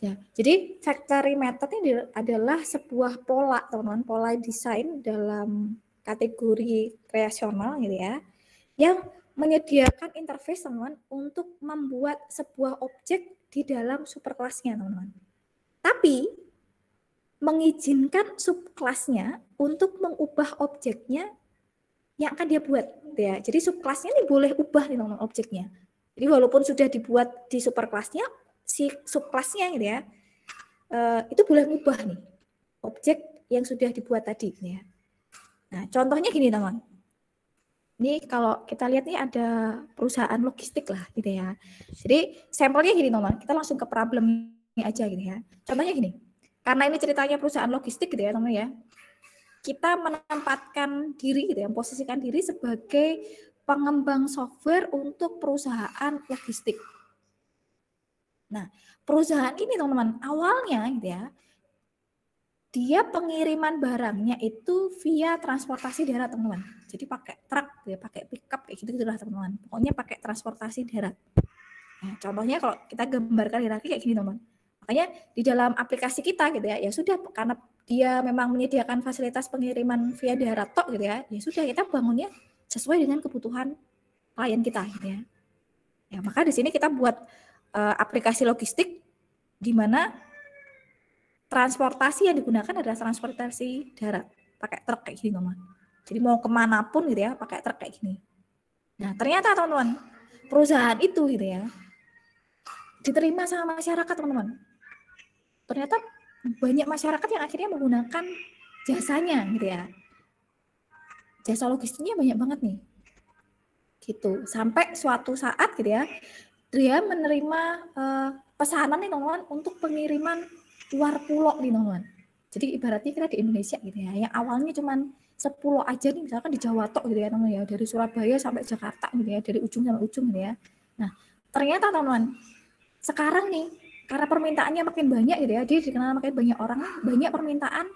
Ya, jadi factory method ini adalah sebuah pola teman-teman, pola desain dalam kategori kreasional gitu ya, yang menyediakan interface teman-teman untuk membuat sebuah objek di dalam superkelasnya teman-teman. Tapi mengizinkan subkelasnya untuk mengubah objeknya yang akan dia buat ya. Jadi subkelasnya ini boleh ubah nih teman-teman objeknya. Jadi walaupun sudah dibuat di superkelasnya, si subkelasnya gitu ya, itu boleh mengubah nih objek yang sudah dibuat tadi ya. Nah, contohnya gini teman. Ini kalau kita lihat nih ada perusahaan logistik lah gitu ya. Jadi sampelnya gini teman, kita langsung ke problemnya aja gitu ya. Contohnya gini, karena ini ceritanya perusahaan logistik gitu ya teman ya. Kita menempatkan diri gitu ya, memposisikan diri sebagai pengembang software untuk perusahaan logistik. Nah, perusahaan ini teman-teman awalnya gitu ya, dia pengiriman barangnya itu via transportasi darat teman-teman. Jadi pakai truk, ya pakai pickup kayak gitu lah teman-teman. Pokoknya pakai transportasi darat. Nah, contohnya kalau kita gambarkan hierarki kayak gini teman. Makanya di dalam aplikasi kita gitu ya, ya sudah karena dia memang menyediakan fasilitas pengiriman via darat tok gitu ya. Ya sudah kita bangunnya sesuai dengan kebutuhan klien kita gitu ya. Ya, maka di sini kita buat aplikasi logistik di mana transportasi yang digunakan adalah transportasi darat, pakai truk kayak gini teman. Jadi mau kemanapun gitu ya, pakai truk kayak gini. Nah ternyata teman-teman, perusahaan itu gitu ya, diterima sama masyarakat teman-teman. Ternyata banyak masyarakat yang akhirnya menggunakan jasanya gitu ya. Jasa logistiknya banyak banget nih. Gitu. Sampai suatu saat gitu ya, dia menerima pesanan nih teman-teman untuk pengiriman luar pulau nih teman-teman. Jadi ibaratnya kita di Indonesia gitu ya, yang awalnya cuman 10 aja nih, misalkan di Jawa tok gitu ya teman-teman ya, dari Surabaya sampai Jakarta gitu ya, dari ujung sampai ujung gitu ya. Nah, ternyata teman-teman, sekarang nih karena permintaannya makin banyak gitu ya, dia dikenal makin banyak orang, banyak permintaan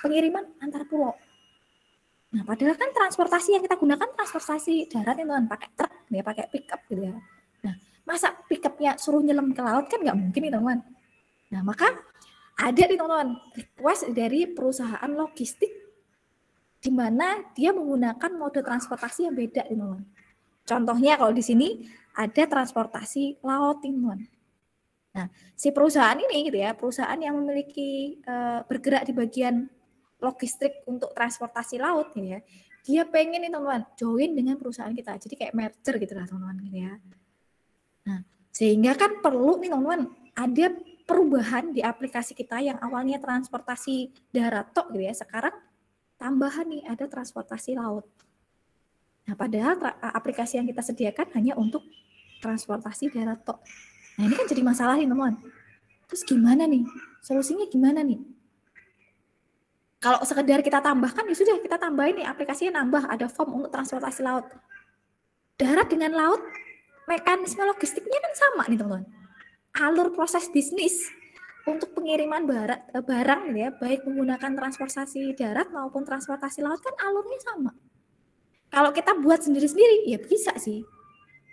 pengiriman antar pulau. Nah, padahal kan transportasi yang kita gunakan transportasi darat nih teman, pakai truk ya, pakai pickup gitu ya. Nah, masa pickupnya suruh nyelam ke laut kan nggak mungkin nih teman. Nah, maka ada nih teman-teman request dari perusahaan logistik di mana dia menggunakan mode transportasi yang beda nih teman. Contohnya kalau di sini ada transportasi laut nih teman. Nah, si perusahaan ini gitu ya, perusahaan yang memiliki bergerak di bagian logistik untuk transportasi laut gitu ya. Dia pengen nih teman-teman join dengan perusahaan kita. Jadi kayak merger gitu lah teman-teman gitu ya. Nah, sehingga kan perlu nih teman-teman ada perubahan di aplikasi kita yang awalnya transportasi darat tok gitu ya, sekarang tambahan nih ada transportasi laut. Nah, padahal aplikasi yang kita sediakan hanya untuk transportasi darat tok. Nah, ini kan jadi masalah nih teman-teman. Terus gimana nih? Solusinya gimana nih? Kalau sekedar kita tambahkan, ya sudah kita tambahin nih aplikasinya nambah, ada form untuk transportasi laut. Darat dengan laut, mekanisme logistiknya kan sama nih teman-teman. Alur proses bisnis untuk pengiriman barang gitu ya, baik menggunakan transportasi darat maupun transportasi laut kan alurnya sama. Kalau kita buat sendiri-sendiri ya bisa sih.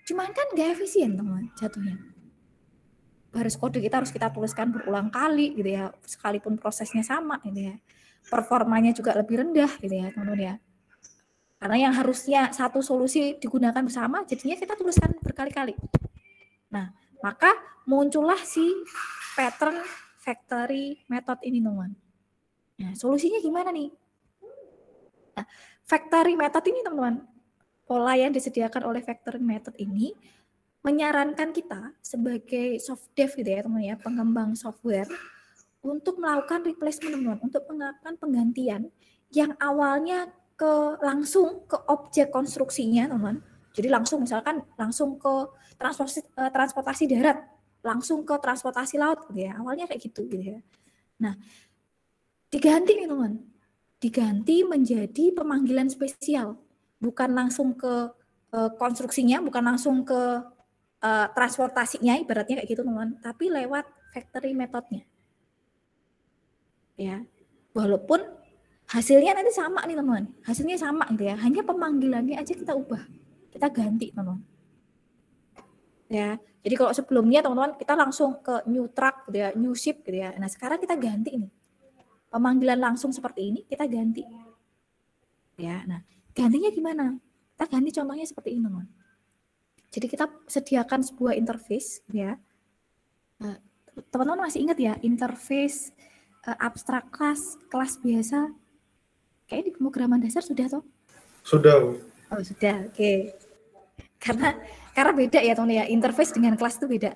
Cuman kan gak efisien teman jatuhnya. Baris kode kita harus kita tuliskan berulang kali gitu ya, sekalipun prosesnya sama gitu ya. Performanya juga lebih rendah gitu ya teman-teman ya. Karena yang harusnya satu solusi digunakan bersama, jadinya kita tuliskan berkali-kali. Nah, maka muncullah si pattern factory method ini teman-teman. Nah, solusinya gimana nih? Nah, factory method ini teman-teman, pola yang disediakan oleh factory method ini menyarankan kita sebagai soft dev gitu ya teman ya, pengembang software untuk melakukan replacement teman, untuk melakukan penggantian yang awalnya langsung ke objek konstruksinya teman. Jadi langsung misalkan langsung ke transportasi darat, langsung ke transportasi laut gitu ya. Awalnya kayak gitu ya. Nah, diganti nih teman. Diganti menjadi pemanggilan spesial. Bukan langsung ke konstruksinya, bukan langsung ke transportasinya, ibaratnya kayak gitu teman, tapi lewat factory methodnya. Ya, walaupun hasilnya nanti sama nih teman, hasilnya sama gitu ya, hanya pemanggilannya aja kita ubah, kita ganti teman. Ya, jadi kalau sebelumnya teman-teman kita langsung ke new truck gitu ya, new ship gitu ya. Nah sekarang kita ganti nih, pemanggilan langsung seperti ini kita ganti. Ya, nah gantinya gimana? Kita ganti contohnya seperti ini teman. Jadi kita sediakan sebuah interface ya. Teman-teman masih ingat ya interface abstrak kelas biasa? Kayaknya di pemrograman dasar sudah toh? Sudah, Bu. Oh sudah, oke. Karena beda ya teman ya, interface dengan kelas itu beda.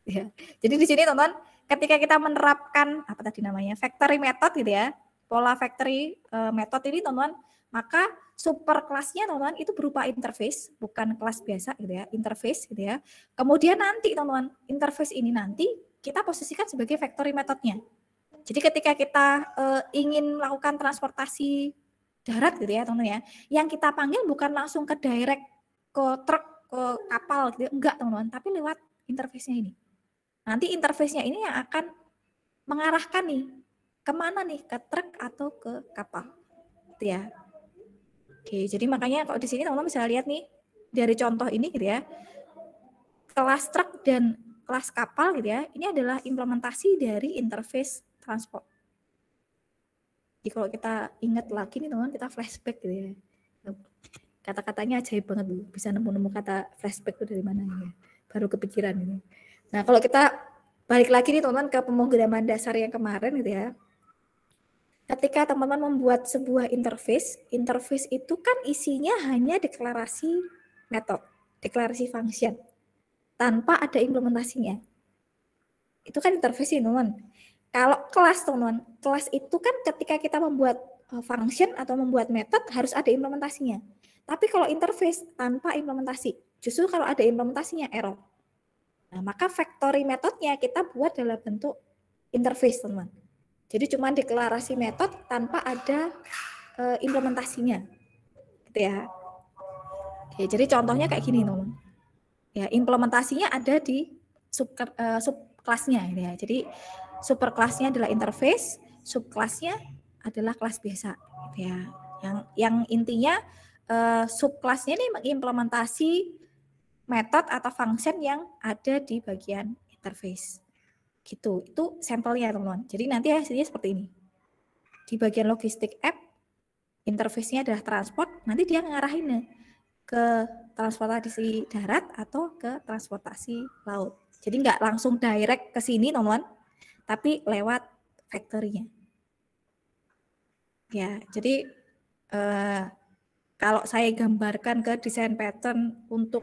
Ya. Jadi di sini teman, ketika kita menerapkan apa tadi namanya factory method gitu ya, pola factory method ini teman, maka super kelasnya teman itu berupa interface, bukan kelas biasa gitu ya, interface gitu ya. Kemudian nanti teman, interface ini nanti kita posisikan sebagai factory methodnya. Jadi ketika kita ingin melakukan transportasi darat gitu ya teman ya, yang kita panggil bukan langsung ke direct ke truk, ke kapal gitu, enggak teman-teman, tapi lewat interface-nya ini. Nanti interface-nya ini yang akan mengarahkan nih kemana nih, ke truk atau ke kapal, gitu ya. Oke, jadi makanya kalau di sini teman-teman bisa lihat nih dari contoh ini gitu ya, kelas truk dan kelas kapal gitu ya, ini adalah implementasi dari interface transport. Jadi kalau kita ingat lagi nih teman-teman, kita flashback gitu ya. Kata-katanya ajaib banget Bu, bisa nemu-nemu kata flashback itu dari mana ya. Baru kepikiran ini. Nah, kalau kita balik lagi nih teman-teman ke pemrograman dasar yang kemarin gitu ya. Ketika teman-teman membuat sebuah interface itu kan isinya hanya deklarasi method, deklarasi function, tanpa ada implementasinya. Itu kan interface ya teman-teman. Kalau kelas teman-teman, kelas itu kan ketika kita membuat function atau membuat method harus ada implementasinya. Tapi kalau interface tanpa implementasi, justru kalau ada implementasinya error. Nah, maka factory methodnya kita buat dalam bentuk interface teman-teman. Jadi cuma deklarasi metode tanpa ada implementasinya, gitu ya. Oke, jadi contohnya kayak gini teman. Ya, implementasinya ada di subkelasnya gitu ya. Jadi superkelasnya adalah interface, subkelasnya adalah kelas biasa, gitu ya. Yang intinya subkelasnya ini mengimplementasi metode atau function yang ada di bagian interface. Gitu, itu sampelnya teman-teman. Jadi nanti hasilnya seperti ini. Di bagian logistik app, interface-nya adalah transport, nanti dia ngarahin ke transportasi darat atau ke transportasi laut. Jadi nggak langsung direct ke sini teman-teman, tapi lewat factory-nya. Ya, jadi kalau saya gambarkan ke desain pattern untuk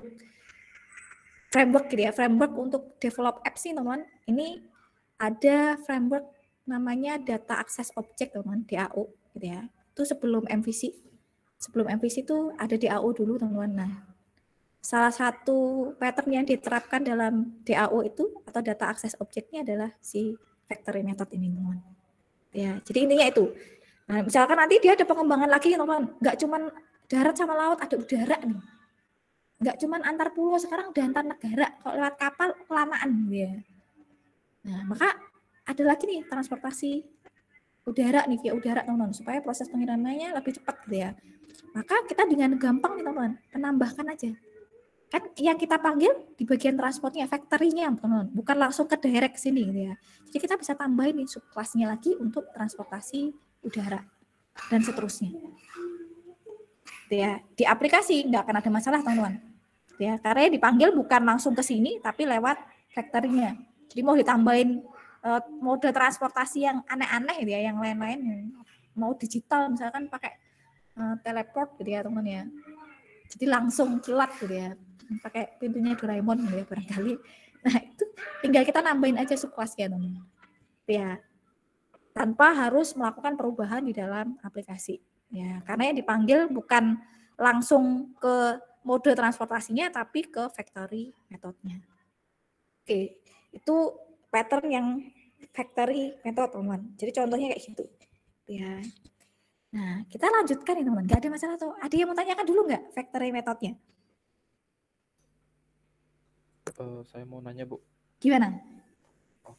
framework gitu ya, framework untuk develop apps sih teman-teman, ini ada framework namanya Data Access Object teman-teman, DAO gitu ya. Itu sebelum MVC. Sebelum MVC itu ada DAO dulu teman-teman. Nah, salah satu pattern yang diterapkan dalam DAO itu atau Data Access Object-nya adalah si factory method ini teman-teman. Ya, jadi intinya itu. Nah, misalkan nanti dia ada pengembangan lagi teman-teman, nggak cuman darat sama laut, ada udara nih. Nggak cuman antar pulau, sekarang udah antar negara. Kalau lewat kapal kelamaan ya. Nah, maka ada lagi nih transportasi udara nih, via udara teman-teman, supaya proses pengirimannya lebih cepat gitu ya. Maka kita dengan gampang nih teman-teman, menambahkan aja. Kan yang kita panggil di bagian transportnya, factory-nya teman-teman, bukan langsung ke direct sini gitu ya. Jadi kita bisa tambahin nih subkelasnya lagi untuk transportasi udara dan seterusnya. Gitu ya. Di aplikasi nggak akan ada masalah teman-teman. Gitu ya, karena dipanggil bukan langsung ke sini tapi lewat factory-nya. Jadi mau ditambahin mode transportasi yang aneh-aneh gitu ya, yang lain-lain, mau digital misalkan pakai teleport gitu ya teman ya. Jadi langsung kilat gitu ya. pakai pintunya Doraemon ya barangkali. Nah itu tinggal kita nambahin aja subclass-nya teman-teman. Ya, tanpa harus melakukan perubahan di dalam aplikasi. Ya, karena yang dipanggil bukan langsung ke mode transportasinya, tapi ke factory metodenya. Oke, itu pattern yang factory method teman-teman. Jadi contohnya kayak gitu. Ya. Nah, kita lanjutkan ya teman-teman. Nggak ada masalah tuh. Ada yang mau tanyakan dulu nggak factory metodenya? Saya mau nanya Bu. Gimana?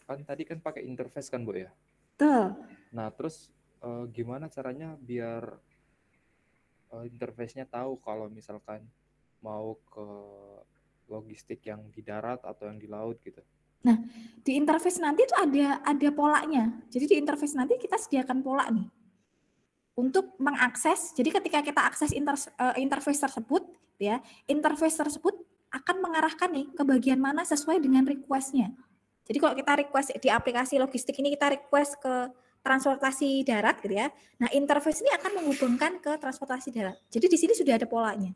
Kan tadi kan pakai interface kan Bu ya? Tuh. Nah terus gimana caranya biar interface-nya tahu kalau misalkan mau ke logistik yang di darat atau yang di laut gitu? Nah, di interface nanti itu ada polanya. Jadi di interface nanti kita sediakan pola nih untuk mengakses. Jadi ketika kita akses interface tersebut, ya, interface tersebut akan mengarahkan nih ke bagian mana sesuai dengan request-nya. Jadi kalau kita request di aplikasi logistik ini kita request ke transportasi darat gitu ya. Nah, interface ini akan menghubungkan ke transportasi darat. Jadi di sini sudah ada polanya.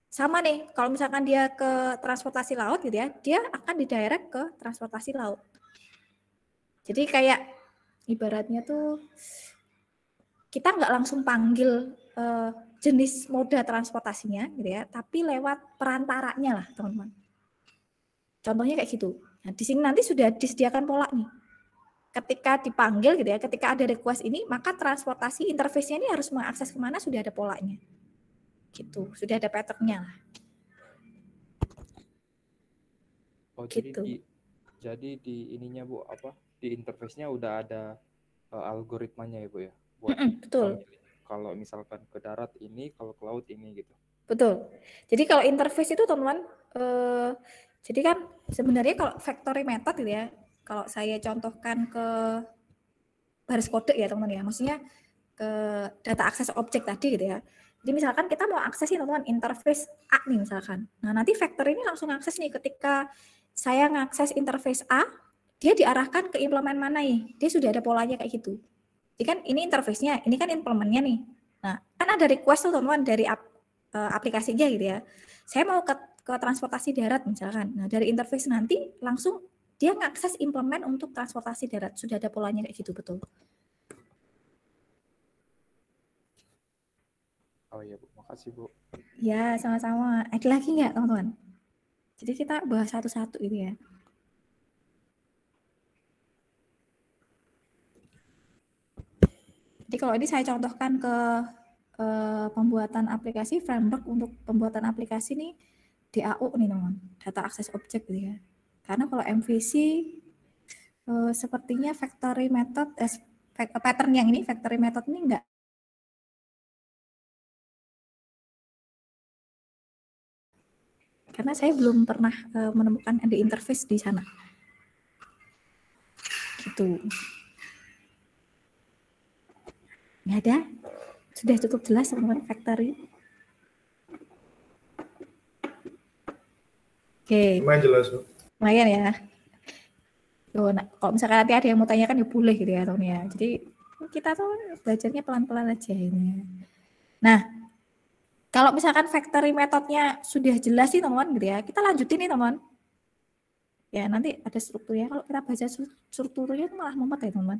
Sama nih, kalau misalkan dia ke transportasi laut gitu ya, dia akan didirect ke transportasi laut. Jadi kayak ibaratnya tuh kita nggak langsung panggil jenis moda transportasinya gitu ya, tapi lewat perantaranya lah teman-teman. Contohnya kayak gitu. Nah, di sini nanti sudah disediakan pola nih. Ketika dipanggil gitu ya, ketika ada request ini, maka transportasi interface-nya ini harus mengakses kemana sudah ada polanya. Gitu, sudah ada pattern-nya lah. Oh, Gitu. jadi di ininya Bu, di interface-nya udah ada algoritmanya ya Bu ya? Buat betul. Kalau misalkan ke darat ini, kalau ke laut ini gitu. Betul. Jadi kalau interface itu teman-teman, jadi kan sebenarnya kalau factory method gitu ya, kalau saya contohkan ke baris kode ya teman-teman ya, maksudnya ke data akses objek tadi gitu ya. Jadi misalkan kita mau akses nih teman-teman interface A nih misalkan. Nah nanti factory ini langsung akses nih ketika saya ngakses interface A, dia diarahkan ke implement mana nih? Dia sudah ada polanya kayak gitu. Jadi kan ini interface-nya, ini kan implement-nya nih. Nah kan ada request tuh teman-teman dari aplikasinya gitu ya. Saya mau ke transportasi darat misalkan. Nah, dari interface nanti langsung dia ngakses implement untuk transportasi darat. Sudah ada polanya kayak gitu, betul. Oh iya Bu, makasih Bu. Ya, sama-sama. Ada lagi nggak teman-teman? Jadi kita bahas satu-satu ini ya. Jadi kalau ini saya contohkan ke pembuatan aplikasi, framework untuk pembuatan aplikasi nih DAO nih teman, data access object gitu ya. Karena kalau MVC sepertinya factory method, pattern yang ini factory method ini enggak. Karena saya belum pernah menemukan ada interface di sana. Gitu. Nggak ada? Sudah cukup jelas teman-teman factory? Oke. Lumayan jelas, Bu. Lumayan ya. Tuh, nah, kalau misalkan nanti ada yang mau tanyakan ya boleh gitu ya teman ya. Jadi kita tuh belajarnya pelan-pelan aja ini. Nah, kalau misalkan factory metodenya sudah jelas sih teman-teman gitu ya, kita lanjutin nih teman. Ya nanti ada strukturnya. Kalau kita baca strukturnya itu malah mumet ya teman-teman.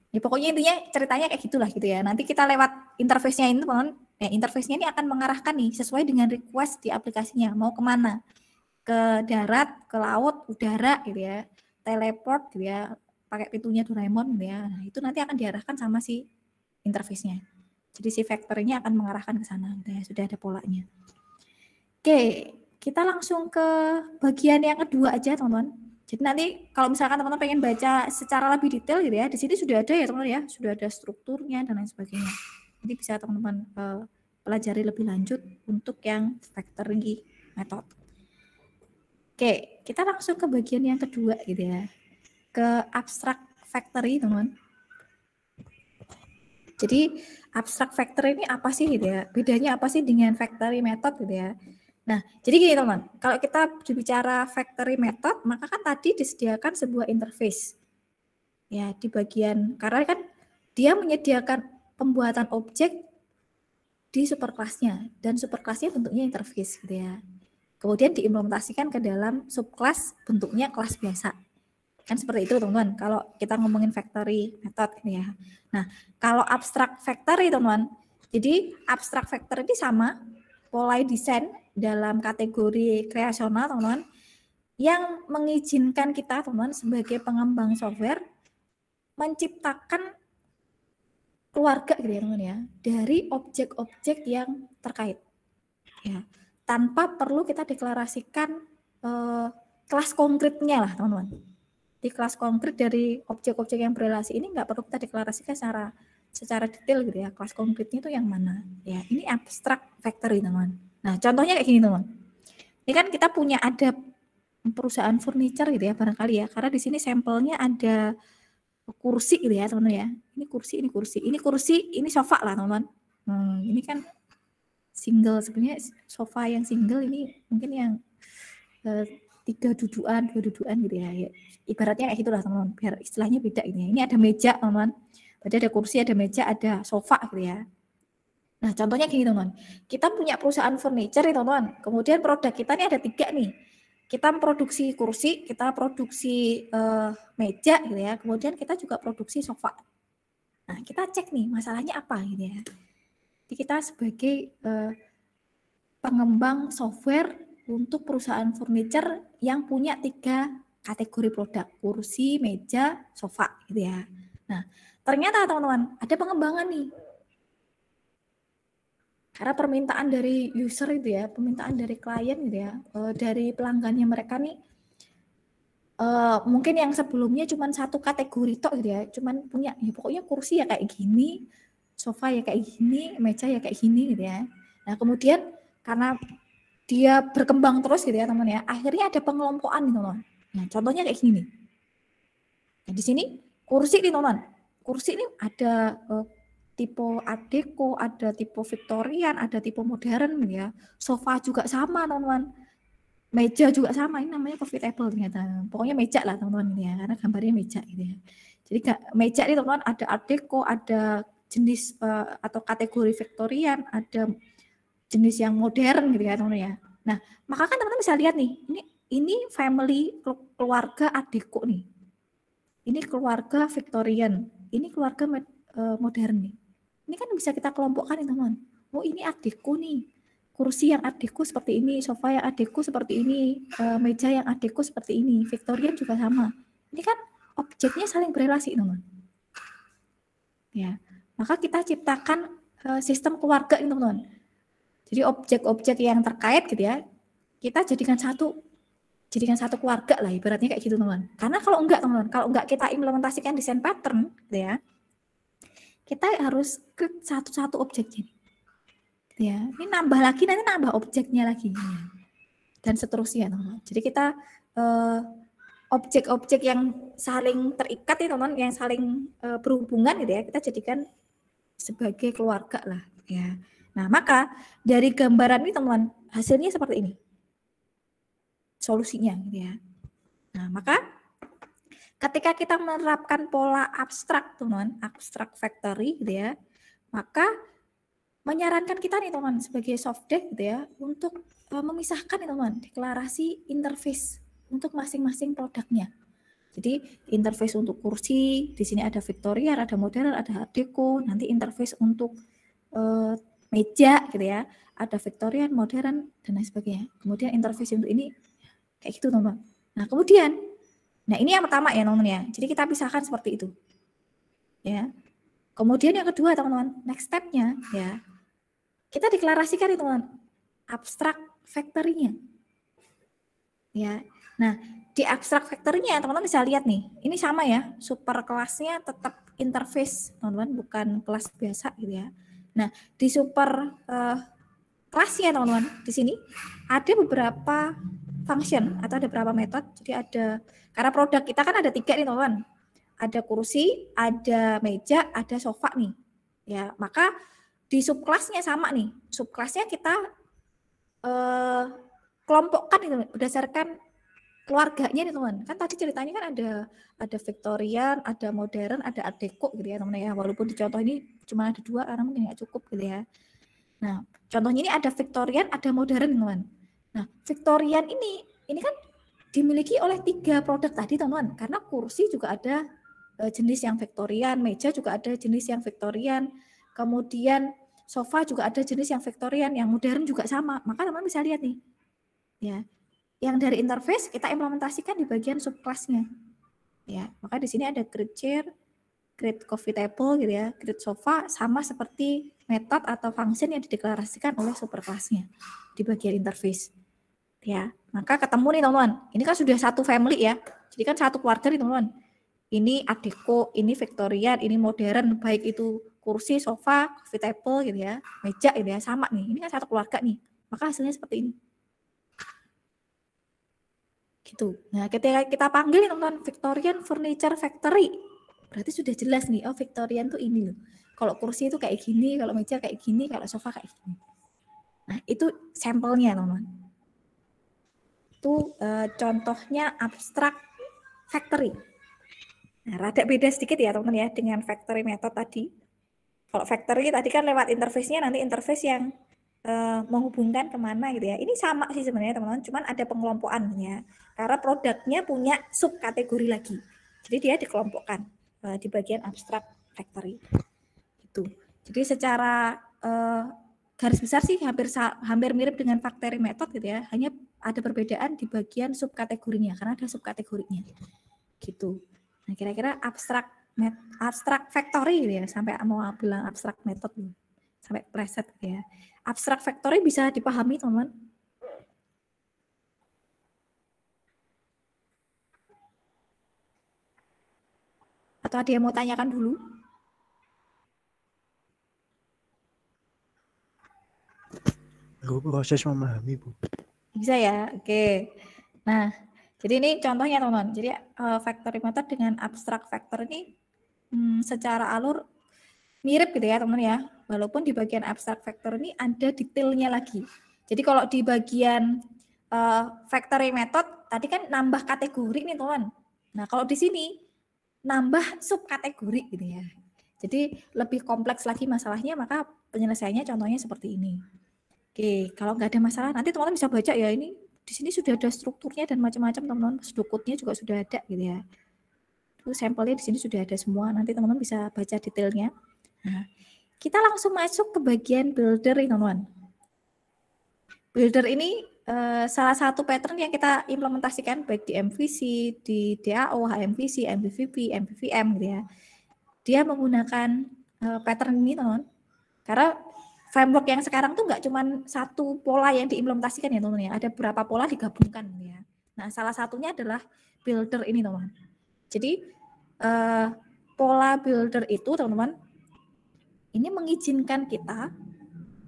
Ya pokoknya intinya ceritanya kayak gitulah gitu ya. Nanti kita lewat interface-nya ini teman-teman. Ya, interface-nya ini akan mengarahkan nih sesuai dengan request di aplikasinya. Mau kemana? Ke darat, ke laut, udara gitu ya. Teleport gitu ya. Pakai pintunya Doraemon gitu ya. Nah itu nanti akan diarahkan sama si interface-nya. Jadi si factory-nya akan mengarahkan ke sana. Gitu ya. Sudah ada polanya. Oke, kita langsung ke bagian yang kedua aja teman-teman. Jadi nanti kalau misalkan teman-teman pengen baca secara lebih detail gitu ya, di sini sudah ada ya teman-teman ya, sudah ada strukturnya dan lain sebagainya. Nanti bisa teman-teman pelajari lebih lanjut untuk yang factory method. Oke, kita langsung ke bagian yang kedua gitu ya, ke abstract factory teman-teman. Jadi abstract factory ini apa sih gitu ya? Bedanya apa sih dengan factory method gitu ya? Nah, jadi gini teman, kalau kita berbicara factory method, maka kan tadi disediakan sebuah interface. Ya, di bagian, karena kan dia menyediakan pembuatan objek di superkelasnya, dan superkelasnya bentuknya interface gitu ya. Kemudian diimplementasikan ke dalam subkelas bentuknya kelas biasa. Kan seperti itu teman-teman, kalau kita ngomongin factory method ini ya. Nah, kalau abstract factory teman-teman, jadi abstract factory ini sama, pola desain dalam kategori kreasional teman-teman, yang mengizinkan kita teman-teman sebagai pengembang software menciptakan keluarga gitu ya teman-teman ya, dari objek-objek yang terkait. Ya, tanpa perlu kita deklarasikan kelas konkretnya lah teman-teman. Di kelas konkret dari objek-objek yang berrelasi ini nggak perlu kita deklarasikan secara detail gitu ya, kelas konkretnya itu yang mana ya. Ini abstract factory teman. Nah contohnya kayak gini teman, ini kan kita punya ada perusahaan furniture gitu ya barangkali ya, karena di sini sampelnya ada kursi gitu ya teman ya. Ini kursi, ini sofa lah teman. Ini kan single, sebenarnya sofa yang single ini mungkin yang 3 dudukan gitu ya. Ibaratnya kayak gitulah teman-teman, biar istilahnya beda ini. Ini ada meja teman-teman. Berarti ada kursi, ada meja, ada sofa gitu ya. Nah, contohnya gini teman-teman. Kita punya perusahaan furniture ya teman-teman. Kemudian produk kita ini ada 3 nih. Kita produksi kursi, kita produksi meja gitu ya. Kemudian kita juga produksi sofa. Nah, kita cek nih masalahnya apa gitu ya. Jadi kita sebagai pengembang software untuk perusahaan furniture yang punya 3 kategori produk, kursi, meja, sofa gitu ya. Nah, ternyata teman-teman ada pengembangan nih. Karena permintaan dari user itu ya, permintaan dari klien gitu ya, dari pelanggannya mereka nih, mungkin yang sebelumnya cuma 1 kategori tok gitu ya, cuman punya ya pokoknya kursi ya kayak gini, sofa ya kayak gini, meja ya kayak gini gitu ya. Nah kemudian karena dia berkembang terus gitu ya teman ya, akhirnya ada pengelompokan gitu teman. Nah contohnya kayak gini. Nah di sini kursi nih teman, kursi ini ada tipe Art Deco, ada tipe Victorian, ada tipe modern gitu ya. Sofa juga sama teman-teman. Meja juga sama, ini namanya coffee table ternyata. Pokoknya meja lah teman-teman ini ya, karena gambarnya meja gitu ya. Jadi meja ini teman-teman ada Art Deco, ada jenis atau kategori Victorian, ada jenis yang modern gitu ya teman-teman ya. Nah, maka kan teman-teman bisa lihat nih, ini family keluarga Art Deco nih. Ini keluarga Victorian, ini keluarga modern nih. Ini kan bisa kita kelompokkan nih teman-teman. Oh, ini Art Deco nih. Kursi yang Art Deco seperti ini, sofa yang Art Deco seperti ini, meja yang Art Deco seperti ini, Victorian juga sama. Ini kan objeknya saling berelasi, teman-teman. Ya, maka kita ciptakan sistem keluarga ini, teman-teman. Jadi objek-objek yang terkait gitu ya, kita jadikan satu keluarga lah, ibaratnya kayak gitu, teman-teman. Karena kalau enggak, teman-teman, kalau enggak kita implementasikan desain pattern, gitu ya, kita harus klik satu-satu objeknya. Ya, ini nambah lagi, nanti nambah objeknya lagi dan seterusnya teman-teman. Jadi kita objek-objek yang saling terikat ya teman, yang saling berhubungan gitu ya, kita jadikan sebagai keluarga lah ya. Nah maka dari gambaran ini teman-teman, hasilnya seperti ini solusinya gitu ya. Nah maka ketika kita menerapkan pola abstrak teman-teman, abstract factory gitu ya, maka menyarankan kita nih teman sebagai softdev gitu ya untuk memisahkan nih teman deklarasi interface untuk masing-masing produknya. Jadi interface untuk kursi di sini ada Victorian, ada modern, ada Art Deco. Nanti interface untuk meja gitu ya, ada Victorian, modern dan lain sebagainya. Kemudian interface untuk ini kayak gitu teman. Nah kemudian, nah ini yang pertama ya teman ya. Jadi kita pisahkan seperti itu. Ya. Kemudian yang kedua teman-teman, next step-nya ya. Kita deklarasikan itu teman, abstract factory-nya. Ya. Nah, di abstract factory-nya teman-teman bisa lihat nih. Ini sama ya, super kelasnya tetap interface, teman-teman, bukan kelas biasa gitu ya. Nah, di super kelasnya teman-teman, di sini ada beberapa function atau ada beberapa metode. Jadi ada, karena produk kita kan ada 3 nih teman-teman. Ada kursi, ada meja, ada sofa nih. Ya, maka di subkelasnya sama nih. Subkelasnya kita kelompokkan itu berdasarkan keluarganya nih teman. Kan tadi ceritanya kan ada Victorian, ada modern, ada Art Deco gitu ya teman ya. Walaupun di contoh ini cuma ada 2 karena mungkin nggak cukup gitu ya. Nah, contohnya ini ada Victorian, ada modern, teman-teman. Nah, Victorian ini kan dimiliki oleh 3 produk tadi, teman-teman. Karena kursi juga ada jenis yang Victorian, meja juga ada jenis yang Victorian, kemudian sofa juga ada jenis yang Victorian, yang modern juga sama. Maka teman-teman bisa lihat nih, ya, yang dari interface kita implementasikan di bagian subclassnya. Ya, maka di sini ada grid chair, grid coffee table gitu ya, grid sofa, sama seperti method atau function yang dideklarasikan oleh superclassnya di bagian interface. Ya, maka ketemu nih teman-teman. Ini kan sudah satu family ya. Jadi kan satu keluarga nih teman-teman. Ini Art Deco, ini Victorian, ini modern, baik itu kursi, sofa, coffee table gitu ya, meja gitu ya, sama nih. Ini kan satu keluarga nih. Maka hasilnya seperti ini. Gitu. Nah, ketika kita panggil teman-teman Victorian Furniture Factory, berarti sudah jelas nih, oh Victorian tuh ini loh. Kalau kursi itu kayak gini, kalau meja kayak gini, kalau sofa kayak gini. Nah, itu sampelnya teman-teman. Itu contohnya abstract factory. Nah, rada beda sedikit ya teman-teman ya dengan factory method tadi. Kalau factory tadi kan lewat interface-nya, nanti interface yang menghubungkan kemana gitu ya. Ini sama sih sebenarnya teman-teman, cuman ada pengelompokannya. Karena produknya punya subkategori lagi. Jadi dia dikelompokkan di bagian abstract factory. Gitu. Jadi secara garis besar sih hampir mirip dengan factory method gitu ya. Hanya ada perbedaan di bagian subkategorinya karena ada subkategorinya. Gitu. Nah, kira-kira abstract factory gitu ya, sampai mau bilang abstract method sampai preset gitu ya. Abstract factory bisa dipahami, teman-teman? Atau ada yang mau tanyakan dulu? Gue proses memahami, Bu. Bisa ya, oke. Nah, jadi ini contohnya teman-teman. Jadi factory method dengan abstract factory ini secara alur mirip gitu ya teman-teman ya. Walaupun di bagian abstract factory ini ada detailnya lagi. Jadi kalau di bagian factory method tadi kan nambah kategori nih teman-teman. Nah kalau di sini nambah subkategori gitu ya. Jadi lebih kompleks lagi masalahnya, maka penyelesaiannya contohnya seperti ini. Oke, kalau nggak ada masalah nanti teman-teman bisa baca ya, ini di sini sudah ada strukturnya dan macam-macam teman-teman, sedukutnya juga sudah ada gitu ya. Terus sampelnya di sini sudah ada semua, nanti teman-teman bisa baca detailnya. Nah, kita langsung masuk ke bagian builder ini teman-teman. Builder ini salah satu pattern yang kita implementasikan baik di MVC, di DAO, HMVC, MVVP, MVVM gitu ya. Dia menggunakan pattern ini teman-teman. Karena framework yang sekarang tuh nggak cuma satu pola yang diimplementasikan ya teman-teman ya. Ada beberapa pola digabungkan ya. Nah, salah satunya adalah builder ini teman-teman. Jadi pola builder itu teman-teman ini mengizinkan kita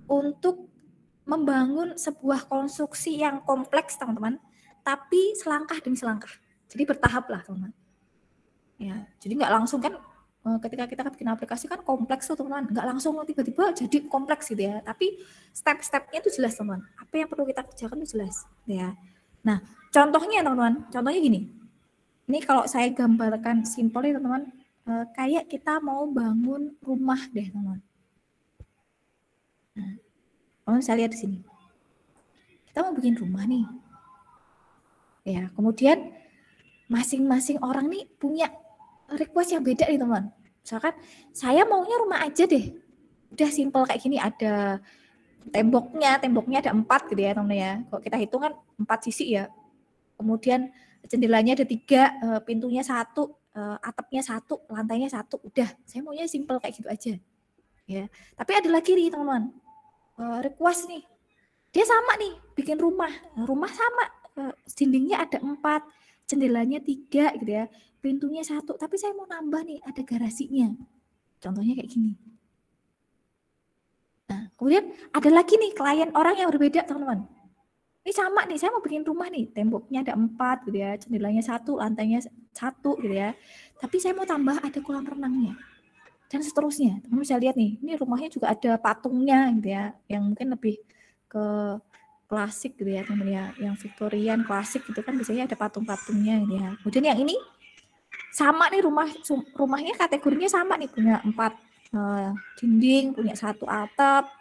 untuk membangun sebuah konstruksi yang kompleks teman-teman, tapi selangkah demi selangkah. Jadi bertahap lah teman-teman. Ya, jadi nggak langsung kan ketika kita bikin aplikasi kan kompleks tuh teman-teman, nggak langsung tiba-tiba jadi kompleks gitu ya. Tapi step-stepnya itu jelas teman-teman. Apa yang perlu kita kerjakan itu jelas. Ya. Nah, contohnya teman-teman, contohnya gini. Ini kalau saya gambarkan simpel ya teman-teman, kayak kita mau bangun rumah deh teman-teman. Nah, teman-teman bisa lihat di sini. Kita mau bikin rumah nih. Ya, kemudian masing-masing orang nih punya request yang beda nih teman. Misalkan saya maunya rumah aja deh. Udah simpel kayak gini, ada temboknya ada 4 gitu ya teman-teman ya. Kalau kita hitung kan 4 sisi ya. Kemudian jendelanya ada 3, pintunya 1, atapnya 1, lantainya 1. Udah, saya maunya simpel kayak gitu aja. Ya. Tapi ada lagi nih teman-teman. Request nih. Dia sama nih, bikin rumah. Rumah sama. Dindingnya ada 4, jendelanya 3 gitu ya. Pintunya 1, tapi saya mau nambah nih, ada garasinya. Contohnya kayak gini. Nah, kemudian ada lagi nih klien orang yang berbeda, teman-teman. Ini sama nih, saya mau bikin rumah nih, temboknya ada 4 gitu ya, jendelanya 1, lantainya 1 gitu ya. Tapi saya mau tambah ada kolam renangnya. Dan seterusnya. Teman-teman bisa lihat nih, ini rumahnya juga ada patungnya gitu ya, yang mungkin lebih ke klasik gitu ya, teman-teman ya. Yang Victorian klasik gitu kan biasanya ada patung-patungnya gitu ya. Kemudian yang ini sama nih, rumahnya kategorinya sama nih, punya 4 dinding, punya 1 atap,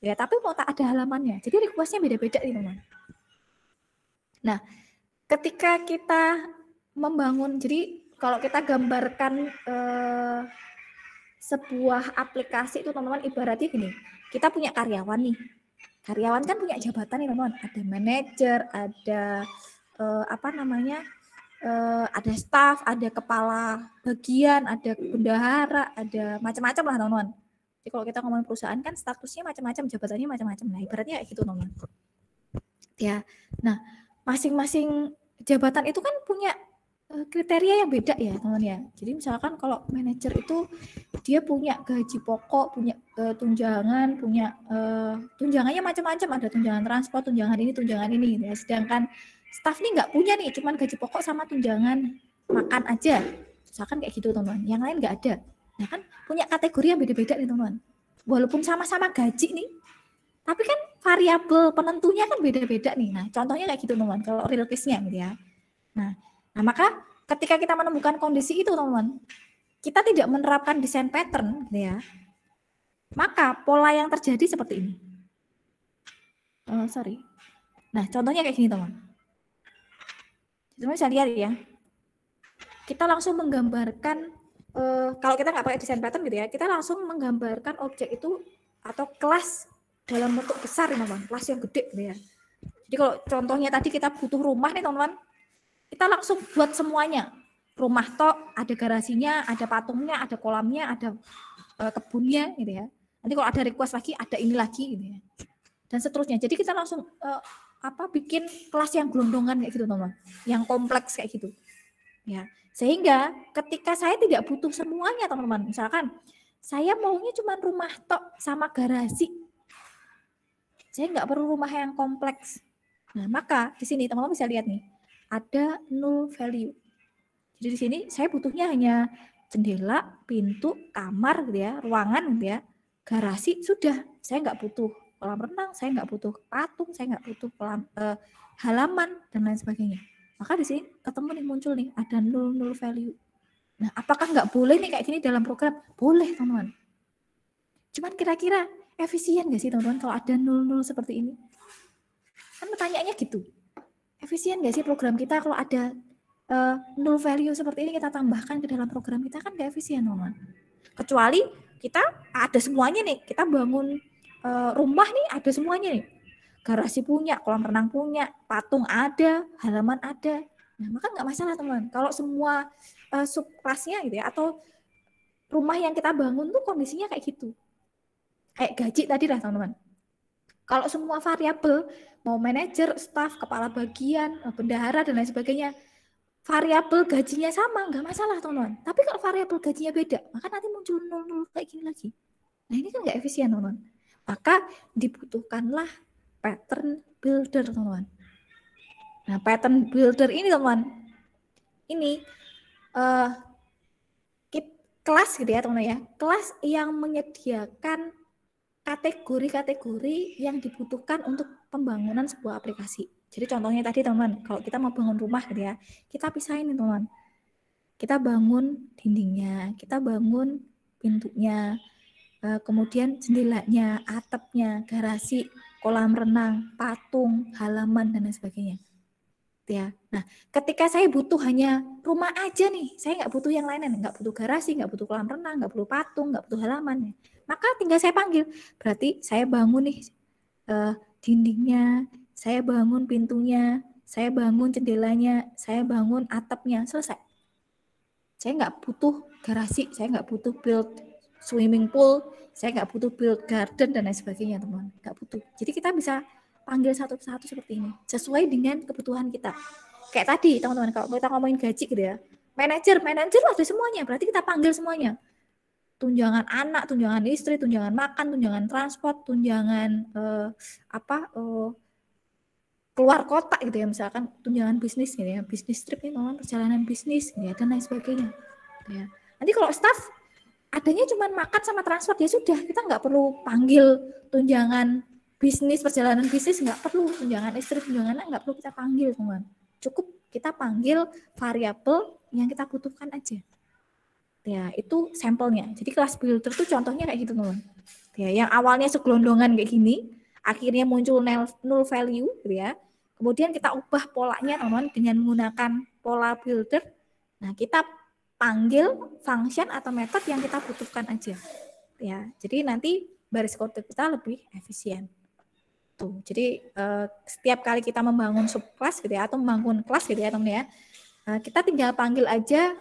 ya, tapi mau tak ada halamannya. Jadi requestnya beda-beda nih teman. Nah, ketika kita membangun, jadi kalau kita gambarkan sebuah aplikasi itu teman-teman, ibaratnya gini, kita punya karyawan nih. Karyawan kan punya jabatan nih teman-teman, ada manajer, ada ada staff, ada kepala bagian, ada bendahara, ada macam-macam lah teman-teman. Jadi kalau kita ngomongin perusahaan kan statusnya macam-macam, jabatannya macam-macam. Nah, ibaratnya kayak gitu teman-teman. Ya, nah masing-masing jabatan itu kan punya kriteria yang beda ya teman-teman ya. Jadi misalkan kalau manajer itu dia punya gaji pokok, punya tunjangan, punya tunjangannya macam-macam, ada tunjangan transport, tunjangan ini ya. Sedangkan staff nih nggak punya nih, cuman gaji pokok sama tunjangan makan aja. Misalkan kayak gitu teman-teman. Yang lain nggak ada. Nah kan punya kategori yang beda-beda nih teman-teman. Walaupun sama-sama gaji nih, tapi kan variabel penentunya kan beda-beda nih. Nah contohnya kayak gitu teman-teman, kalau real case-nya gitu ya. Nah maka ketika kita menemukan kondisi itu teman-teman, kita tidak menerapkan desain pattern gitu ya, maka pola yang terjadi seperti ini. Nah contohnya kayak gini teman. Teman-teman bisa lihat ya, kita langsung menggambarkan, kalau kita nggak pakai desain pattern gitu ya, kita langsung menggambarkan objek itu atau kelas dalam bentuk besar teman-teman, kelas yang gede gitu ya. Jadi kalau contohnya tadi kita butuh rumah nih teman-teman, kita langsung buat semuanya. Rumah tok, ada garasinya, ada patungnya, ada kolamnya, ada kebunnya gitu ya. Nanti kalau ada request lagi, ada ini lagi gitu ya. Dan seterusnya. Jadi kita langsung bikin kelas yang gelondongan kayak gitu teman-teman, yang kompleks kayak gitu. Ya, sehingga ketika saya tidak butuh semuanya teman-teman, misalkan saya maunya cuma rumah tok sama garasi, saya nggak perlu rumah yang kompleks. Nah maka di sini teman-teman bisa lihat nih, ada null value. Jadi di sini saya butuhnya hanya jendela, pintu, kamar gitu ya, ruangan gitu ya, garasi, sudah. Saya nggak butuh kolam renang, saya nggak butuh patung, saya nggak butuh halaman dan lain sebagainya. Maka di sini ketemu nih, muncul nih ada null value. Nah, apakah nggak boleh nih kayak gini dalam program? Boleh teman-teman. Cuman kira-kira efisien nggak sih teman-teman kalau ada null seperti ini? Kan pertanyaannya gitu. Efisien nggak sih program kita kalau ada null value seperti ini kita tambahkan ke dalam program kita? Kan nggak efisien teman-teman. Kecuali kita ada semuanya nih, kita bangun rumah nih ada semuanya nih. Garasi punya, kolam renang punya, patung ada, halaman ada. Nah, maka nggak masalah teman. Kalau semua subklasnya gitu ya, atau rumah yang kita bangun tuh kondisinya kayak gitu. Kayak gaji tadi lah teman-teman. Kalau semua variabel, mau manajer, staff, kepala bagian, bendahara dan lain sebagainya, variabel gajinya sama, nggak masalah teman-teman. Tapi kalau variabel gajinya beda, maka nanti muncul nol kayak gini lagi. Nah ini kan nggak efisien teman-teman. Maka dibutuhkanlah pattern builder teman-teman. Nah pattern builder ini teman-teman, ini kelas gitu ya teman-teman ya, kelas yang menyediakan kategori-kategori yang dibutuhkan untuk pembangunan sebuah aplikasi. Jadi contohnya tadi teman-teman, kalau kita mau bangun rumah gitu ya, kita pisahin nih teman-teman. Kita bangun dindingnya, kita bangun pintunya, kemudian jendelanya, atapnya, garasi, kolam renang, patung, halaman dan lain sebagainya. Ya. Nah, ketika saya butuh hanya rumah aja nih, saya nggak butuh yang lainnya, nggak butuh garasi, nggak butuh kolam renang, nggak butuh patung, nggak butuh halaman, maka tinggal saya panggil. Berarti saya bangun nih dindingnya, saya bangun pintunya, saya bangun jendelanya, saya bangun atapnya, selesai. Saya nggak butuh garasi, saya nggak butuh build swimming pool, saya nggak butuh build garden dan lain sebagainya teman, nggak butuh. Jadi kita bisa panggil satu persatu seperti ini, sesuai dengan kebutuhan kita. Kayak tadi teman-teman, kalau kita ngomongin gaji gitu ya, manajer ada semuanya, berarti kita panggil semuanya. Tunjangan anak, tunjangan istri, tunjangan makan, tunjangan transport, tunjangan keluar kota gitu ya, misalkan tunjangan bisnis gitu ya, bisnis trip nih teman, perjalanan bisnis gitu ya, dan lain sebagainya. Gitu ya. Nanti kalau staff adanya cuma makan sama transport, ya sudah, kita nggak perlu panggil tunjangan bisnis, perjalanan bisnis, nggak perlu, tunjangan istri, tunjangan anak nggak perlu kita panggil teman. Cukup kita panggil variabel yang kita butuhkan aja. Ya, itu sampelnya. Jadi kelas builder itu contohnya kayak gitu teman. Ya, yang awalnya segelondongan kayak gini, akhirnya muncul null value gitu ya. Kemudian kita ubah polanya teman-teman dengan menggunakan pola builder. Nah, kita panggil function atau metode yang kita butuhkan aja. Ya, jadi nanti baris kode kita lebih efisien. Tuh, jadi setiap kali kita membangun subclass gitu ya atau membangun kelas gitu ya teman-teman ya, kita tinggal panggil aja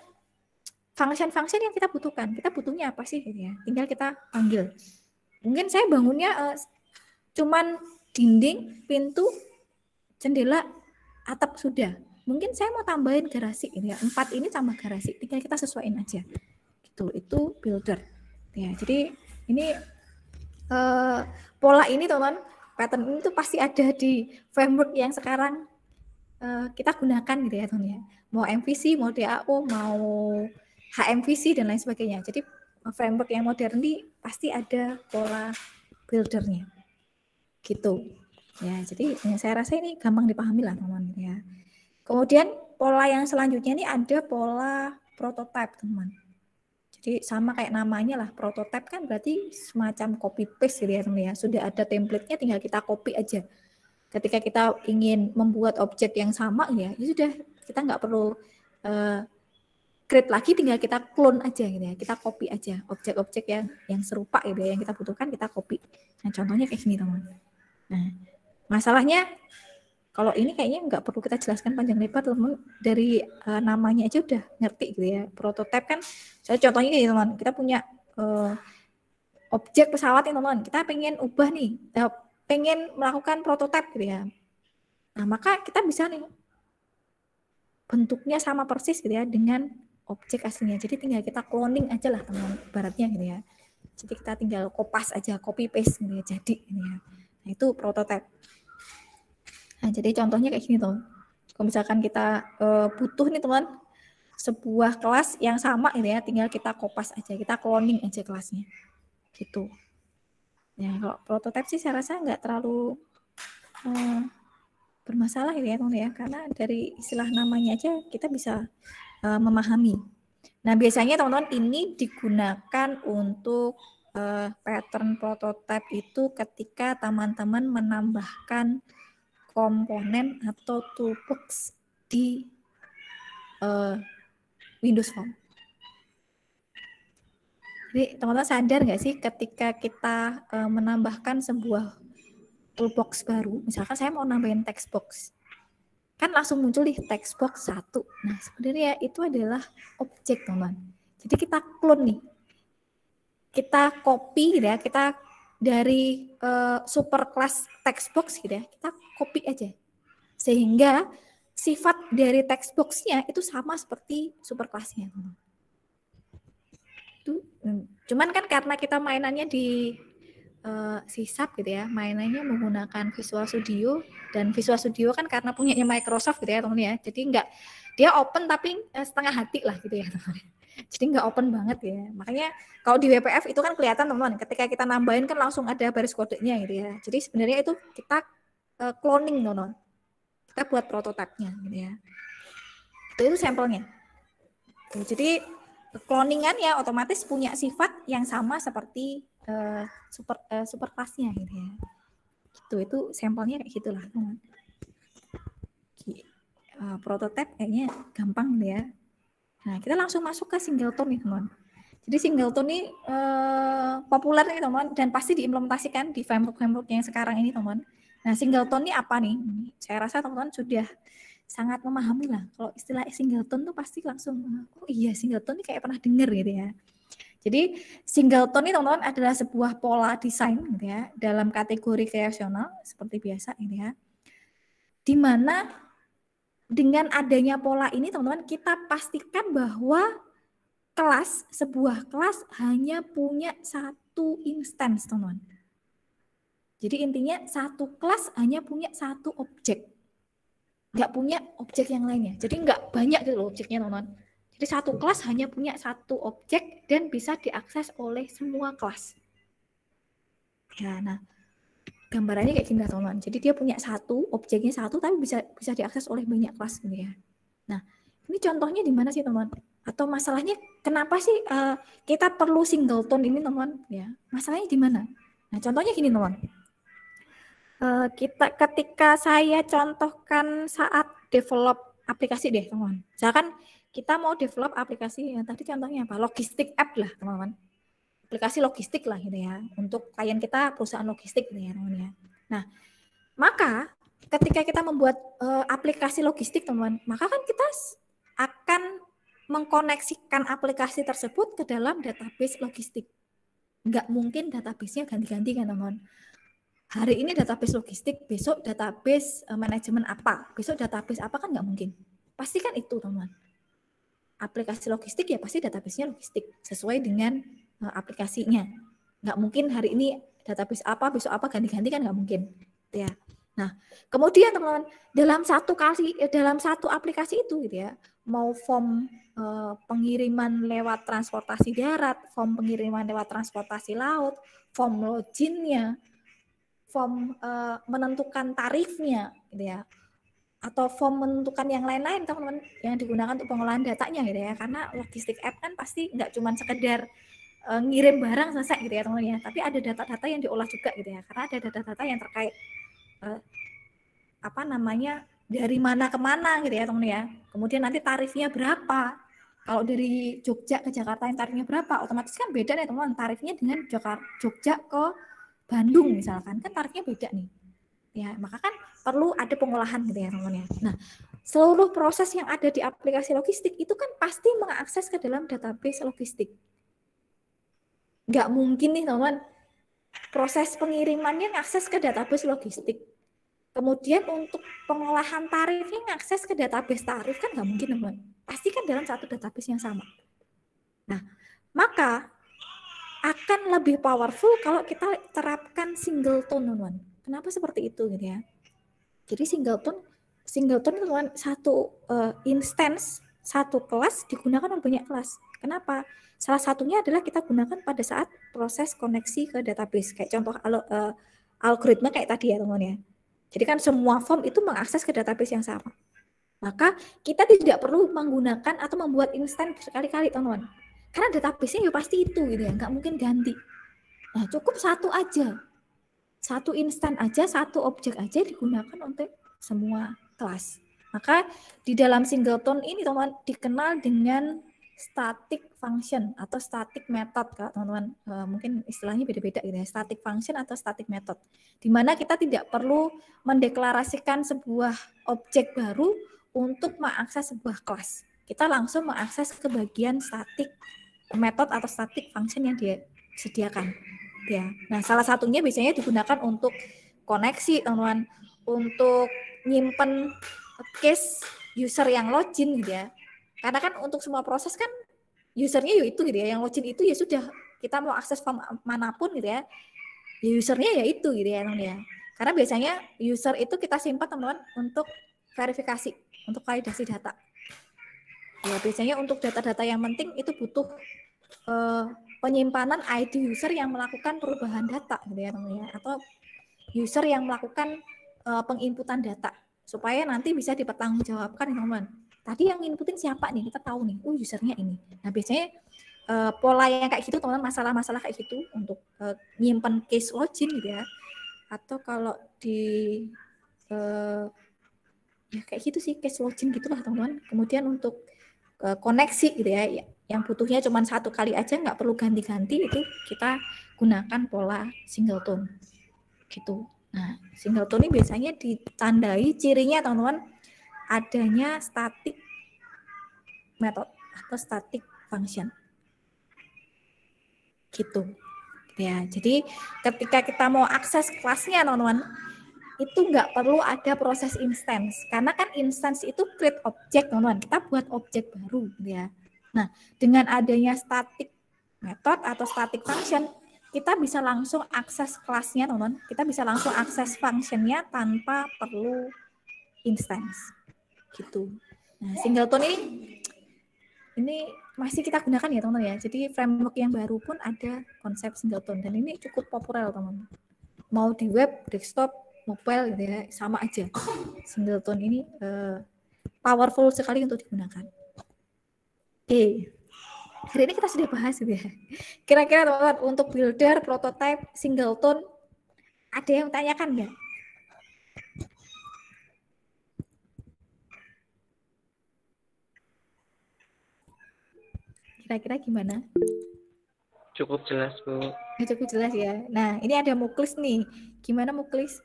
function-function yang kita butuhkan. Kita butuhnya apa sih gitu ya? Tinggal kita panggil. Mungkin saya bangunnya cuman dinding, pintu, jendela, atap sudah. Mungkin saya mau tambahin garasi ini ya. 4 ini tambah garasi. Tinggal kita sesuaiin aja. Gitu. Itu builder. Ya, jadi ini pola ini teman-teman, pattern ini tuh pasti ada di framework yang sekarang kita gunakan gitu ya teman ya. Mau MVC, mau DAO, mau HMVC dan lain sebagainya. Jadi framework yang modern ini pasti ada pola buildernya. Gitu. Ya, jadi saya rasa ini gampang dipahami lah teman-teman ya. Kemudian pola yang selanjutnya ini ada pola prototype teman. Jadi sama kayak namanya lah, prototype kan berarti semacam copy paste gitu ya teman ya. Sudah ada template-nya tinggal kita copy aja. Ketika kita ingin membuat objek yang sama ya sudah, kita nggak perlu create lagi, tinggal kita clone aja gitu ya. Kita copy aja objek-objek yang serupa gitu ya, yang kita butuhkan kita copy. Nah, contohnya kayak gini teman. Nah, masalahnya kalau ini kayaknya nggak perlu kita jelaskan panjang lebar teman, dari namanya aja udah ngerti gitu ya. Prototype kan, saya contohnya nih teman, kita punya objek pesawat nih teman, kita pengen ubah nih, pengen melakukan prototype gitu ya. Nah, maka kita bisa nih bentuknya sama persis gitu ya dengan objek aslinya. Jadi tinggal kita cloning aja lah teman, baratnya gitu ya. Jadi kita tinggal kopas aja, copy paste gitu ya, jadi gitu ya. Nah, itu prototype. Nah, jadi contohnya kayak gini tuh. Kalau misalkan kita butuh nih teman, sebuah kelas yang sama gitu ya, tinggal kita kopas aja, kita cloning aja kelasnya. Gitu. Ya, kalau prototype sih saya rasa nggak terlalu bermasalah gitu ya teman ya, karena dari istilah namanya aja kita bisa memahami. Nah, biasanya teman-teman ini digunakan untuk pattern prototype itu ketika teman-teman menambahkan komponen atau toolbox di Windows Phone. Jadi teman-teman sadar nggak sih ketika kita menambahkan sebuah toolbox baru, misalkan saya mau nambahin text box, kan langsung muncul di text box 1. Nah, sebenarnya itu adalah objek teman. Jadi kita clone nih, kita copy gitu ya, kita dari superclass text box gitu ya, kita copy aja sehingga sifat dari text box-nya itu sama seperti superclass-nya. Itu cuman kan karena kita mainannya di C# gitu ya, mainannya menggunakan Visual Studio, dan Visual Studio kan karena punyanya Microsoft gitu ya teman ya, jadi enggak, dia open tapi setengah hati lah gitu ya teman. Jadi nggak open banget ya. Makanya kalau di WPF itu kan kelihatan teman-teman, ketika kita nambahin kan langsung ada baris kodenya gitu ya. Jadi sebenarnya itu kita cloning teman-teman. Kita buat prototipenya gitu ya. Itu sampelnya. Jadi cloningan ya otomatis punya sifat yang sama seperti superclass-nya gitu ya. Gitu, itu sampelnya kayak gitulah teman. Prototype kayaknya gampang gitu ya. Nah, kita langsung masuk ke singleton nih teman. Jadi singleton ini populer nih teman, dan pasti diimplementasikan di framework-framework yang sekarang ini teman. Nah, singleton ini apa nih? Saya rasa teman-teman sudah sangat memahami lah. Kalau istilah singleton tuh pasti langsung, oh iya singleton ini kayak pernah dengar gitu ya. Jadi singleton ini teman-teman adalah sebuah pola desain gitu ya, dalam kategori kreasional seperti biasa gitu ya. Di mana dengan adanya pola ini teman-teman, kita pastikan bahwa sebuah kelas hanya punya satu instance teman-teman. Jadi intinya satu kelas hanya punya satu objek, nggak punya objek yang lainnya. Jadi nggak banyak gitu loh objeknya teman-teman. Jadi satu kelas hanya punya satu objek dan bisa diakses oleh semua kelas. Ya, nah gambarannya kayak gini teman-teman. Jadi dia punya satu, objeknya satu, tapi bisa diakses oleh banyak kelas gitu ya. Nah, ini contohnya di mana sih teman? Atau masalahnya kenapa sih kita perlu singleton ini teman-teman? Ya, masalahnya di mana? Nah, contohnya gini teman. Ketika saya contohkan saat develop aplikasi deh teman. Misalkan kita mau develop aplikasi yang tadi contohnya apa? Logistik app lah teman-teman. Aplikasi logistik lah gitu ya. Untuk klien kita perusahaan logistik gitu ya teman-teman ya. Nah, maka ketika kita membuat aplikasi logistik teman-teman, maka kan kita akan mengkoneksikan aplikasi tersebut ke dalam database logistik. Nggak mungkin database-nya ganti-ganti kan teman-teman. Hari ini database logistik, besok database manajemen apa, besok database apa kan nggak mungkin. Pasti kan itu teman-teman. Aplikasi logistik ya pasti database-nya logistik sesuai dengan aplikasinya. Nggak mungkin hari ini database apa, besok apa ganti-ganti kan nggak mungkin. Ya. Nah, kemudian teman-teman dalam satu aplikasi itu gitu ya, mau form pengiriman lewat transportasi darat, form pengiriman lewat transportasi laut, form loginnya, form menentukan tarifnya gitu ya, atau form menentukan yang lain-lain teman-teman yang digunakan untuk pengolahan datanya gitu ya, karena logistik app kan pasti nggak cuma sekedar ngirim barang selesai gitu ya teman-teman ya, tapi ada data-data yang diolah juga gitu ya, karena ada data-data yang terkait dari mana ke mana gitu ya teman-teman ya, kemudian nanti tarifnya berapa. Kalau dari Jogja ke Jakarta yang tarifnya berapa, otomatis kan beda nih teman-teman tarifnya dengan Jogja ke Bandung misalkan, kan tarifnya beda nih. Ya, maka kan perlu ada pengolahan gitu ya teman-teman ya. Nah, seluruh proses yang ada di aplikasi logistik itu kan pasti mengakses ke dalam database logistik. Nggak mungkin nih teman-teman, proses pengirimannya ngakses ke database logistik. Kemudian untuk pengolahan tarifnya ngakses ke database tarif kan nggak mungkin teman-teman. Pasti kan dalam satu database yang sama. Nah, maka akan lebih powerful kalau kita terapkan singleton teman-teman. Kenapa seperti itu gitu ya? Jadi singleton teman-teman satu instance, satu kelas digunakan oleh banyak kelas. Kenapa? Salah satunya adalah kita gunakan pada saat proses koneksi ke database. Kayak contoh algoritma kayak tadi ya teman-teman ya. Jadi kan semua form itu mengakses ke database yang sama. Maka kita tidak perlu menggunakan atau membuat instance berkali-kali teman-teman. Karena database-nya ya pasti itu gitu ya, nggak mungkin ganti. Nah, cukup satu aja. Satu instan aja, satu objek aja digunakan untuk semua kelas. Maka di dalam singleton ini teman-teman dikenal dengan static function atau static method, teman-teman. Mungkin istilahnya beda-beda gitu ya, static function atau static method. Di mana kita tidak perlu mendeklarasikan sebuah objek baru untuk mengakses sebuah kelas. Kita langsung mengakses ke bagian static method atau static function yang dia sediakan. Ya. Nah, salah satunya biasanya digunakan untuk koneksi, teman-teman, untuk nyimpen case user yang login gitu ya. Karena kan untuk semua proses kan usernya ya itu gitu ya, yang login itu ya sudah, kita mau akses form manapun gitu ya, usernya ya itu gitu ya teman-teman ya. Karena biasanya user itu kita simpan teman-teman untuk verifikasi, untuk validasi data. Ya biasanya untuk data-data yang penting itu butuh penyimpanan ID user yang melakukan perubahan data gitu ya teman-teman ya, atau user yang melakukan penginputan data supaya nanti bisa dipertanggungjawabkan teman-teman. Tadi yang inputin siapa nih, kita tahu nih, usernya ini. Nah biasanya pola yang kayak gitu teman-teman, masalah-masalah kayak gitu untuk nyimpen case login gitu ya, atau kalau di ya kayak gitu sih, case login gitulah teman-teman. Kemudian untuk koneksi gitu ya, yang butuhnya cuma satu kali aja, nggak perlu ganti-ganti, itu kita gunakan pola singleton gitu. Nah singleton ini biasanya ditandai cirinya teman-teman adanya static method atau static function gitu ya. Jadi ketika kita mau akses kelasnya teman-teman, itu nggak perlu ada proses instance, karena kan instance itu create object teman-teman, kita buat objek baru ya. Nah dengan adanya static method atau static function, kita bisa langsung akses kelasnya teman-teman, kita bisa langsung akses functionnya tanpa perlu instance gitu. Nah singleton ini masih kita gunakan ya teman-teman ya. Jadi framework yang baru pun ada konsep singleton, dan ini cukup populer teman-teman. Mau di web, desktop, mobile gitu ya, sama aja. Singleton ini powerful sekali untuk digunakan. Oke, hari ini kita sudah bahas gitu ya. Kira-kira teman-teman untuk builder, prototype, singleton, ada yang tanyakan nggak? Kira-kira gimana? Cukup jelas, Bu. Cukup jelas ya. Nah, ini ada Muklis nih. Gimana Muklis?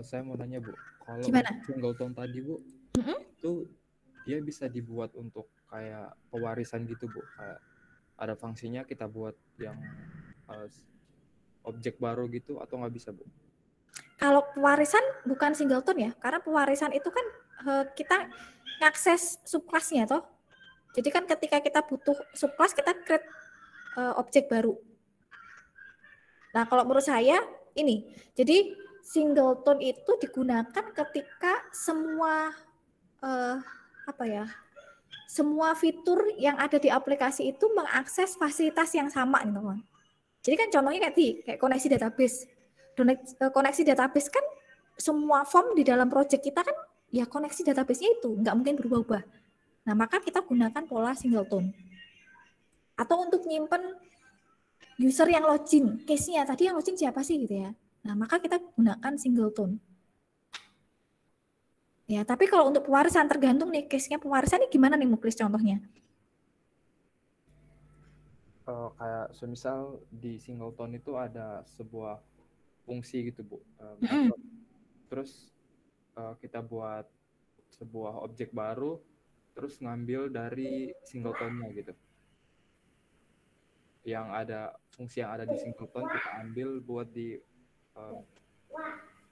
Saya mau nanya Bu, kalau Gimana? singleton tadi Bu, itu dia bisa dibuat untuk kayak pewarisan gitu Bu, kayak ada fungsinya kita buat yang objek baru gitu atau nggak bisa Bu? Kalau pewarisan bukan singleton ya, karena pewarisan itu kan kita ngakses subclass-nya toh. Jadi kan ketika kita butuh subclass kita create objek baru. Nah, kalau menurut saya ini, jadi singleton itu digunakan ketika semua semua fitur yang ada di aplikasi itu mengakses fasilitas yang sama nih teman. Jadi kan contohnya kayak koneksi database. Koneksi database kan semua form di dalam project kita kan ya koneksi database-nya itu nggak mungkin berubah-ubah. Nah, maka kita gunakan pola singleton. Atau untuk nyimpen user yang login, case-nya tadi yang login siapa sih gitu ya. Nah, maka kita gunakan singleton. Ya, tapi kalau untuk pewarisan tergantung nih case-nya pewarisan ini gimana nih Muklis contohnya? Kayak semisal di singleton itu ada sebuah fungsi gitu Bu. Terus kita buat sebuah objek baru, terus ngambil dari singletonnya gitu. Yang ada fungsi yang ada di singleton kita ambil buat di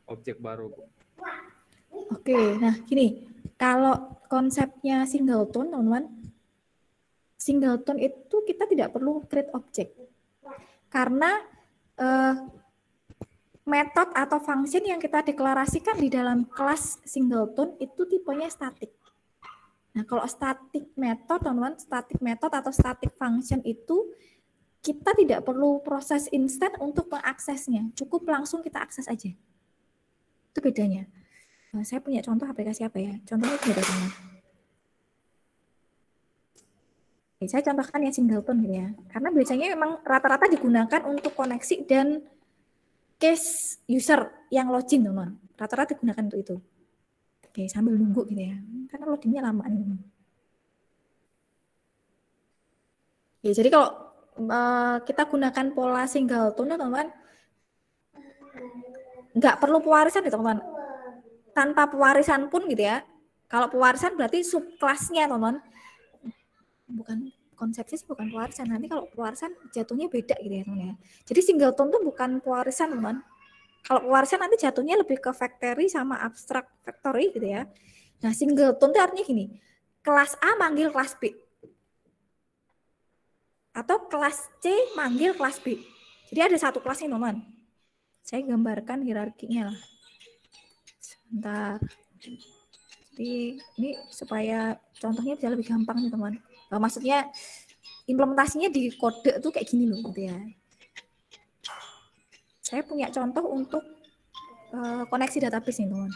objek baru Bu. Oke, nah gini, kalau konsepnya singleton, teman-teman, singleton itu kita tidak perlu create object karena metode atau function yang kita deklarasikan di dalam kelas singleton itu tipenya static. Nah, kalau static method, teman-teman, static method atau static function itu kita tidak perlu proses instan untuk mengaksesnya, cukup langsung kita akses aja. Itu bedanya. Nah, saya punya contoh aplikasi apa ya? Contohnya beda teman. Saya contohkan yang singleton gitu ya. Karena biasanya memang rata-rata digunakan untuk koneksi dan case user yang login teman. Rata-rata digunakan untuk itu. Oke, sambil nunggu gitu ya. Karena loadingnya lama nih teman. Oke, jadi kalau kita gunakan pola singleton teman-teman, nggak perlu pewarisan ya teman-teman. Tanpa pewarisan pun gitu ya. Kalau pewarisan berarti subclass-nya teman-teman. Bukan konsepnya sih bukan pewarisan. Nanti kalau pewarisan jatuhnya beda gitu ya teman-teman ya. Jadi singleton tuh bukan pewarisan teman-teman. Kalau pewarisan nanti jatuhnya lebih ke factory sama abstract factory gitu ya. Nah, singleton itu artinya gini. Kelas A manggil kelas B. Atau kelas C manggil kelas B. Jadi ada satu kelas nih teman-teman. Saya gambarkan hierarkinya lah. Sebentar. Jadi ini supaya contohnya bisa lebih gampang nih teman. Maksudnya implementasinya di kode tuh kayak gini loh gitu ya. Saya punya contoh untuk koneksi database nih teman.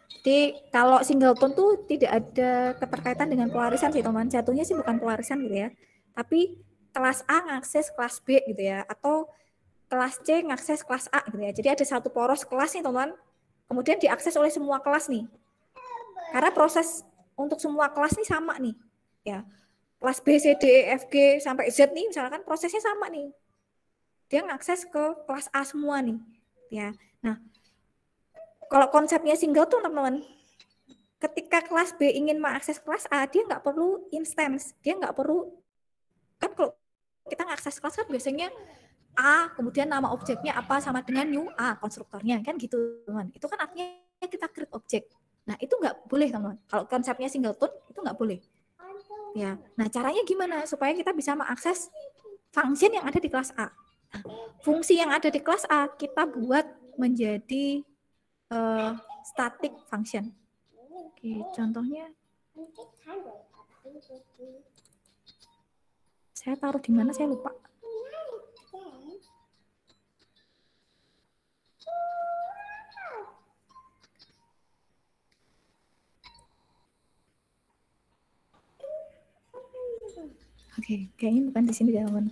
Jadi kalau singleton tuh tidak ada keterkaitan dengan pewarisan sih teman. Jatuhnya sih bukan pewarisan gitu ya. Tapi kelas A ngakses kelas B gitu ya. Atau kelas C ngakses kelas A gitu ya. Jadi ada satu poros kelas nih teman. Kemudian diakses oleh semua kelas nih. Karena proses untuk semua kelas nih sama nih. Ya. Kelas B, C, D, E, F, G sampai Z nih misalkan prosesnya sama nih. Dia ngakses ke kelas A semua nih. Ya. Nah, kalau konsepnya singleton teman-teman, ketika kelas B ingin mengakses kelas A, dia nggak perlu instance. Dia nggak perlu, kan kalau kita ngakses kelas kan biasanya A, kemudian nama objeknya apa sama dengan new A, konstruktornya, kan gitu teman. Itu kan artinya kita create objek. Nah, itu nggak boleh teman. Kalau konsepnya singleton, itu nggak boleh. Ya, nah caranya gimana supaya kita bisa mengakses function yang ada di kelas A. Nah, fungsi yang ada di kelas A kita buat menjadi static function. Oke, contohnya saya taruh di mana saya lupa. Oke, kayaknya bukan di sini ya teman.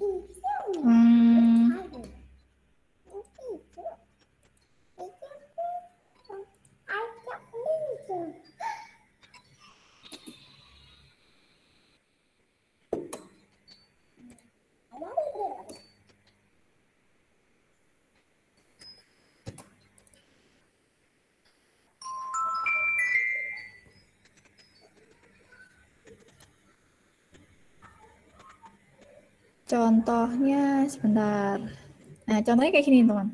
Contohnya sebentar. Nah, contohnya kayak gini, teman.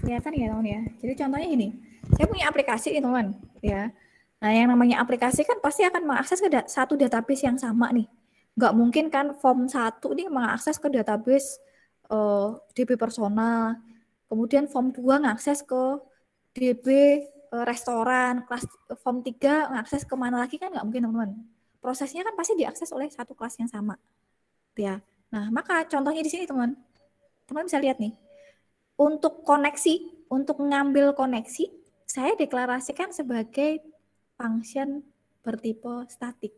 Kelihatan ya, teman ya. Jadi contohnya gini. Saya punya aplikasi nih, teman, ya. Nah, yang namanya aplikasi kan pasti akan mengakses ke satu database yang sama nih. Nggak mungkin kan form 1 ini mengakses ke database DB personal. Kemudian form 2 mengakses ke DB restoran, kelas form 3 mengakses ke mana lagi kan nggak mungkin, teman-teman. Prosesnya kan pasti diakses oleh satu kelas yang sama. Ya. Nah, maka contohnya di sini, teman. Teman bisa lihat nih. Untuk koneksi, untuk mengambil koneksi, saya deklarasikan sebagai function bertipe statik.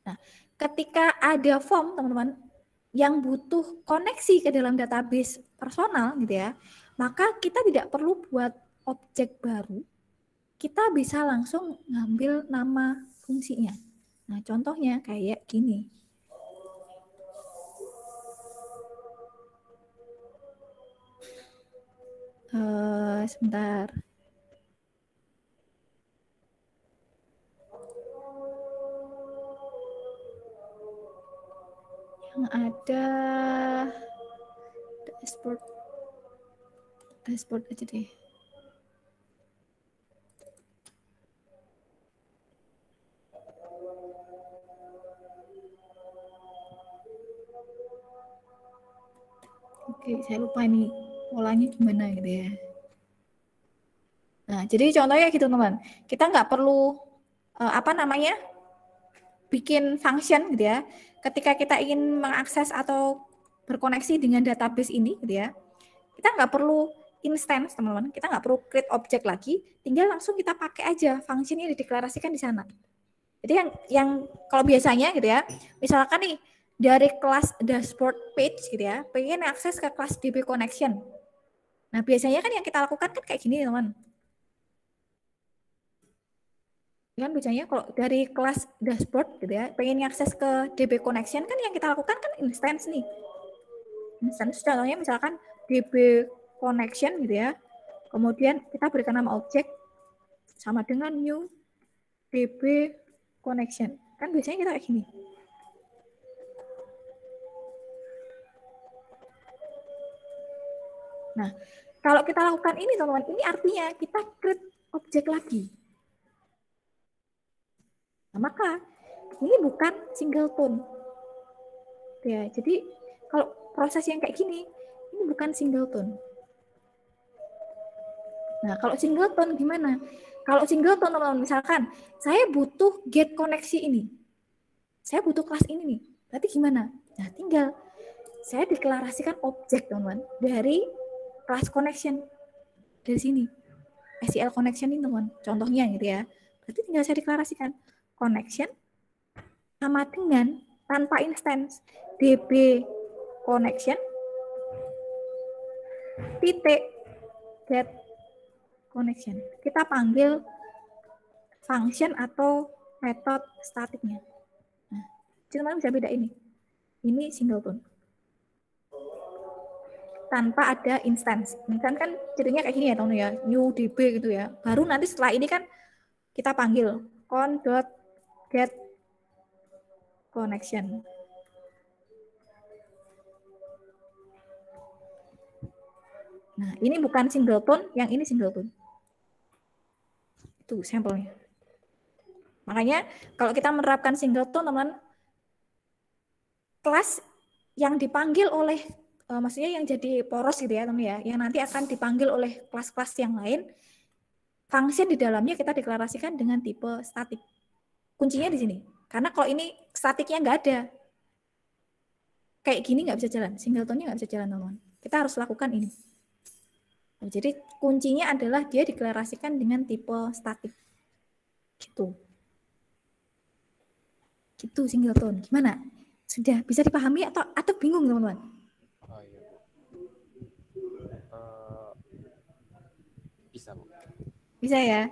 Nah, ketika ada form, teman-teman, yang butuh koneksi ke dalam database personal gitu ya, maka kita tidak perlu buat objek baru. Kita bisa langsung ngambil nama fungsinya. Nah, contohnya kayak gini. Sebentar. Yang ada dashboard aja deh. Oke, saya lupa ini polanya gimana gitu ya. Nah, jadi contohnya gitu teman. Kita nggak perlu bikin function gitu ya. Ketika kita ingin mengakses atau berkoneksi dengan database ini gitu ya, kita nggak perlu instance teman-teman. Kita nggak perlu create object lagi. Tinggal langsung kita pakai aja function yang dideklarasikan di sana. Jadi yang kalau biasanya gitu ya, misalkan nih dari kelas dashboard page gitu ya, pengen akses ke kelas DB connection. Nah, biasanya kan yang kita lakukan kan kayak gini, teman. Kan biasanya kalau dari kelas dashboard gitu ya, pengen akses ke DB connection kan yang kita lakukan kan instance nih. Instance contohnya misalkan DB connection gitu ya. Kemudian kita berikan nama objek sama dengan new DB connection. Kan biasanya kita kayak gini. Nah, kalau kita lakukan ini teman-teman, ini artinya kita create objek lagi. Nah, maka ini bukan singleton. Ya, jadi kalau proses yang kayak gini, ini bukan singleton. Nah, kalau singleton gimana? Kalau singleton teman-teman, misalkan saya butuh get koneksi ini. Saya butuh kelas ini nih. Berarti gimana? Nah, tinggal saya deklarasikan objek teman-teman dari kelas connection dari sini. SQL connection ini teman, contohnya gitu ya. Berarti tinggal saya deklarasikan connection sama dengan tanpa instance DB connection titik get connection. Kita panggil function atau metode statiknya. Nah, cuma bisa beda ini. Ini singleton. Tanpa ada instance. Instance kan jadinya kayak gini ya teman ya, new db gitu ya. Baru nanti setelah ini kan kita panggil con.get connection. Nah, ini bukan singleton, yang ini singleton. Itu sampelnya. Makanya kalau kita menerapkan singleton, teman-teman, kelas yang dipanggil oleh maksudnya yang jadi poros gitu ya teman ya, yang nanti akan dipanggil oleh kelas-kelas yang lain, function di dalamnya kita deklarasikan dengan tipe statik. Kuncinya di sini. Karena kalau ini statiknya nggak ada, kayak gini nggak bisa jalan, singletonnya nggak bisa jalan teman. Kita harus lakukan ini. Nah, jadi kuncinya adalah dia deklarasikan dengan tipe statik. Gitu. Gitu singleton. Gimana? Sudah bisa dipahami atau bingung teman-teman? Oh iya, Bu. Bisa, Bu. Bisa ya?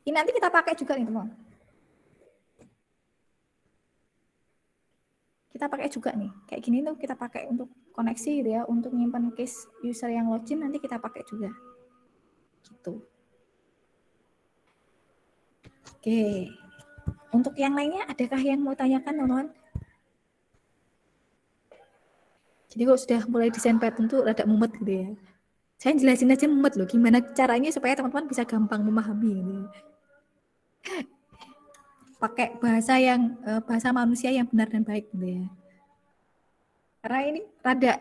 Ini nanti kita pakai juga nih teman. Kita pakai juga nih. Kayak gini tuh kita pakai untuk koneksi gitu ya. Untuk nyimpan case user yang login nanti kita pakai juga. Gitu. Oke. Untuk yang lainnya adakah yang mau tanyakan teman-teman? Jadi kalau sudah mulai desain pattern tuh rada mumet gitu ya. Saya jelasin aja mumet loh. Gimana caranya supaya teman-teman bisa gampang memahami gitu. Pakai bahasa manusia yang benar dan baik gitu ya. Karena ini rada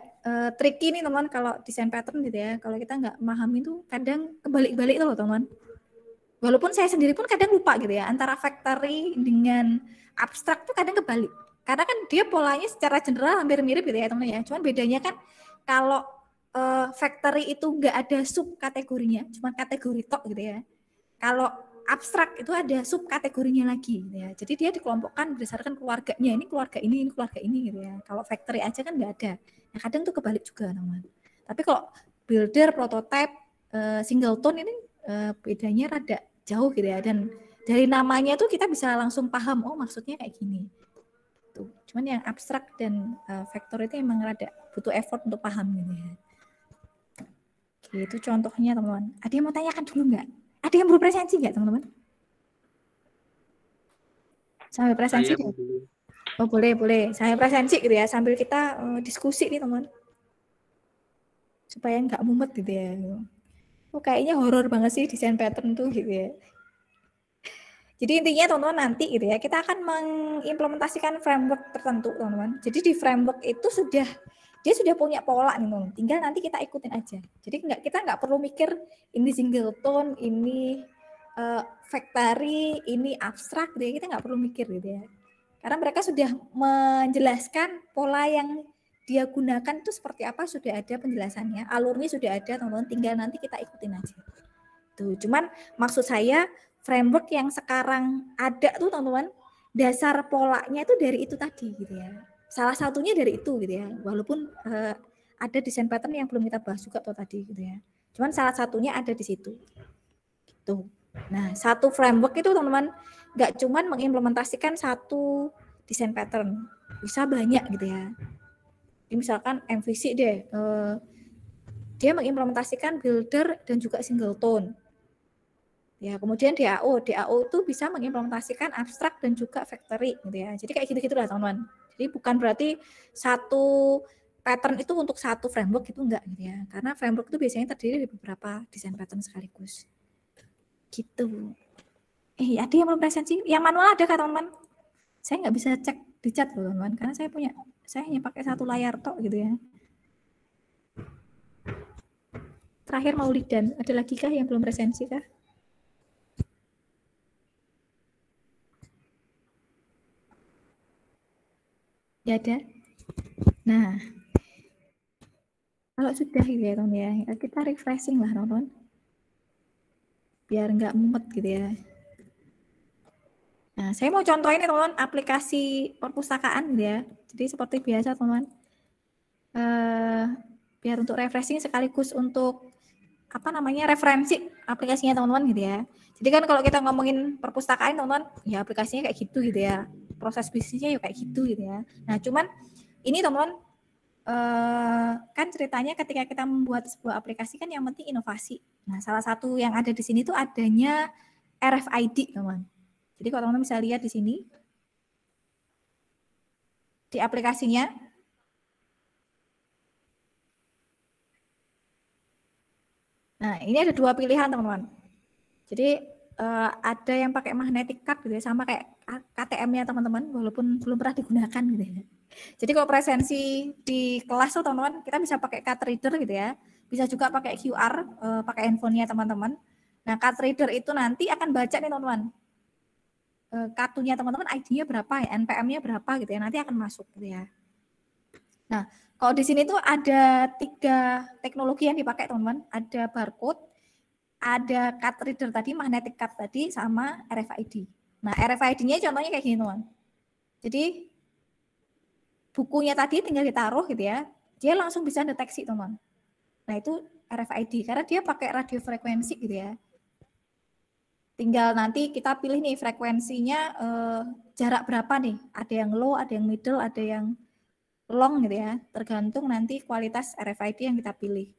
tricky nih teman-teman kalau desain pattern gitu ya. Kalau kita nggak memahami tuh kadang kebalik-balik tuh loh teman-teman. Walaupun saya sendiri pun kadang lupa gitu ya. Antara factory dengan abstrak tuh kadang kebalik. Karena kan dia polanya secara general hampir mirip gitu ya teman-teman ya. Cuman bedanya kan kalau factory itu nggak ada subkategorinya, cuma kategori tok gitu ya. Kalau abstrak itu ada subkategorinya lagi gitu ya. Jadi dia dikelompokkan berdasarkan keluarganya. Ini keluarga ini keluarga ini gitu ya. Kalau factory aja kan nggak ada. Nah, kadang tuh kebalik juga teman-teman. Tapi kalau builder, prototype, singleton ini bedanya rada jauh gitu ya. Dan dari namanya tuh kita bisa langsung paham, oh maksudnya kayak gini. Tuh. Cuman yang abstrak dan factory itu emang rada butuh effort untuk paham gitu ya. Oke, itu contohnya teman-teman. Ada yang mau tanyakan dulu nggak? Ada yang belum presensi nggak teman-teman? Sambil presensi? Saya dulu. Oh boleh. Saya presensi gitu ya, sambil kita diskusi nih teman. Supaya nggak mumet gitu ya. Oh kayaknya horor banget sih desain pattern tuh gitu ya. Jadi intinya teman-teman nanti gitu ya, kita akan mengimplementasikan framework tertentu teman-teman. Jadi di framework itu dia sudah punya pola nih teman. Tinggal nanti kita ikutin aja. Jadi kita nggak perlu mikir ini singleton, ini factory, ini abstrak gitu ya. Kita nggak perlu mikir gitu ya. Karena mereka sudah menjelaskan pola yang dia gunakan itu seperti apa, sudah ada penjelasannya, alurnya sudah ada teman-teman. Tinggal nanti kita ikutin aja. Tuh, cuman maksud saya framework yang sekarang ada tuh teman-teman, dasar polanya itu dari itu tadi gitu ya. Salah satunya dari itu gitu ya. Walaupun ada desain pattern yang belum kita bahas juga tuh tadi gitu ya. Cuman salah satunya ada di situ. Gitu. Nah, satu framework itu teman-teman nggak cuman mengimplementasikan satu desain pattern, bisa banyak gitu ya. Jadi misalkan MVC deh, dia mengimplementasikan builder dan juga singleton. Ya, kemudian DAO itu bisa mengimplementasikan abstrak dan juga factory gitu ya. Jadi kayak gitu-gitulah teman-teman. Jadi bukan berarti satu pattern itu untuk satu framework itu enggak gitu ya. Karena framework itu biasanya terdiri dari beberapa desain pattern sekaligus. Gitu. Ada yang belum presensi? Yang manual ada kah teman-teman? Saya nggak bisa cek di chat loh teman-teman, karena saya hanya pakai satu layar tok gitu ya. Terakhir Maulidan, ada lagi kah yang belum presensi kah? Ya ada. Nah, kalau sudah gitu ya teman-teman ya, kita refreshing lah teman-teman. Biar nggak mumet gitu ya. Nah, saya mau contohin nih teman-teman aplikasi perpustakaan gitu ya. Jadi seperti biasa teman-teman. Biar untuk refreshing sekaligus untuk referensi aplikasinya teman-teman gitu ya. Jadi kan kalau kita ngomongin perpustakaan teman-teman, ya aplikasinya kayak gitu gitu ya. Proses bisnisnya ya kayak gitu gitu ya. Nah, cuman ini teman-teman kan ceritanya ketika kita membuat sebuah aplikasi kan yang penting inovasi. Nah, salah satu yang ada di sini tuh adanya RFID, teman-teman. Jadi kalau teman-teman bisa lihat di sini di aplikasinya. Nah, ini ada dua pilihan, teman-teman. Jadi ada yang pakai magnetic card gitu ya, sama kayak KTM-nya teman-teman, walaupun belum pernah digunakan gitu ya. Jadi kalau presensi di kelas tuh teman-teman, kita bisa pakai card reader gitu ya. Bisa juga pakai QR, pakai handphonenya teman-teman. Nah, card reader itu nanti akan baca nih teman-teman. Kartunya teman-teman ID-nya berapa ya, NPM-nya berapa gitu ya, nanti akan masuk gitu ya. Nah, kalau di sini tuh ada 3 teknologi yang dipakai teman-teman. Ada barcode, ada card reader tadi, magnetic card tadi sama RFID. Nah, RFID-nya contohnya kayak gini, teman. Jadi bukunya tadi tinggal ditaruh gitu ya, dia langsung bisa deteksi, teman. Nah, itu RFID karena dia pakai radio frekuensi gitu ya. Tinggal nanti kita pilih nih frekuensinya jarak berapa nih. Ada yang low, ada yang middle, ada yang long gitu ya. Tergantung nanti kualitas RFID yang kita pilih.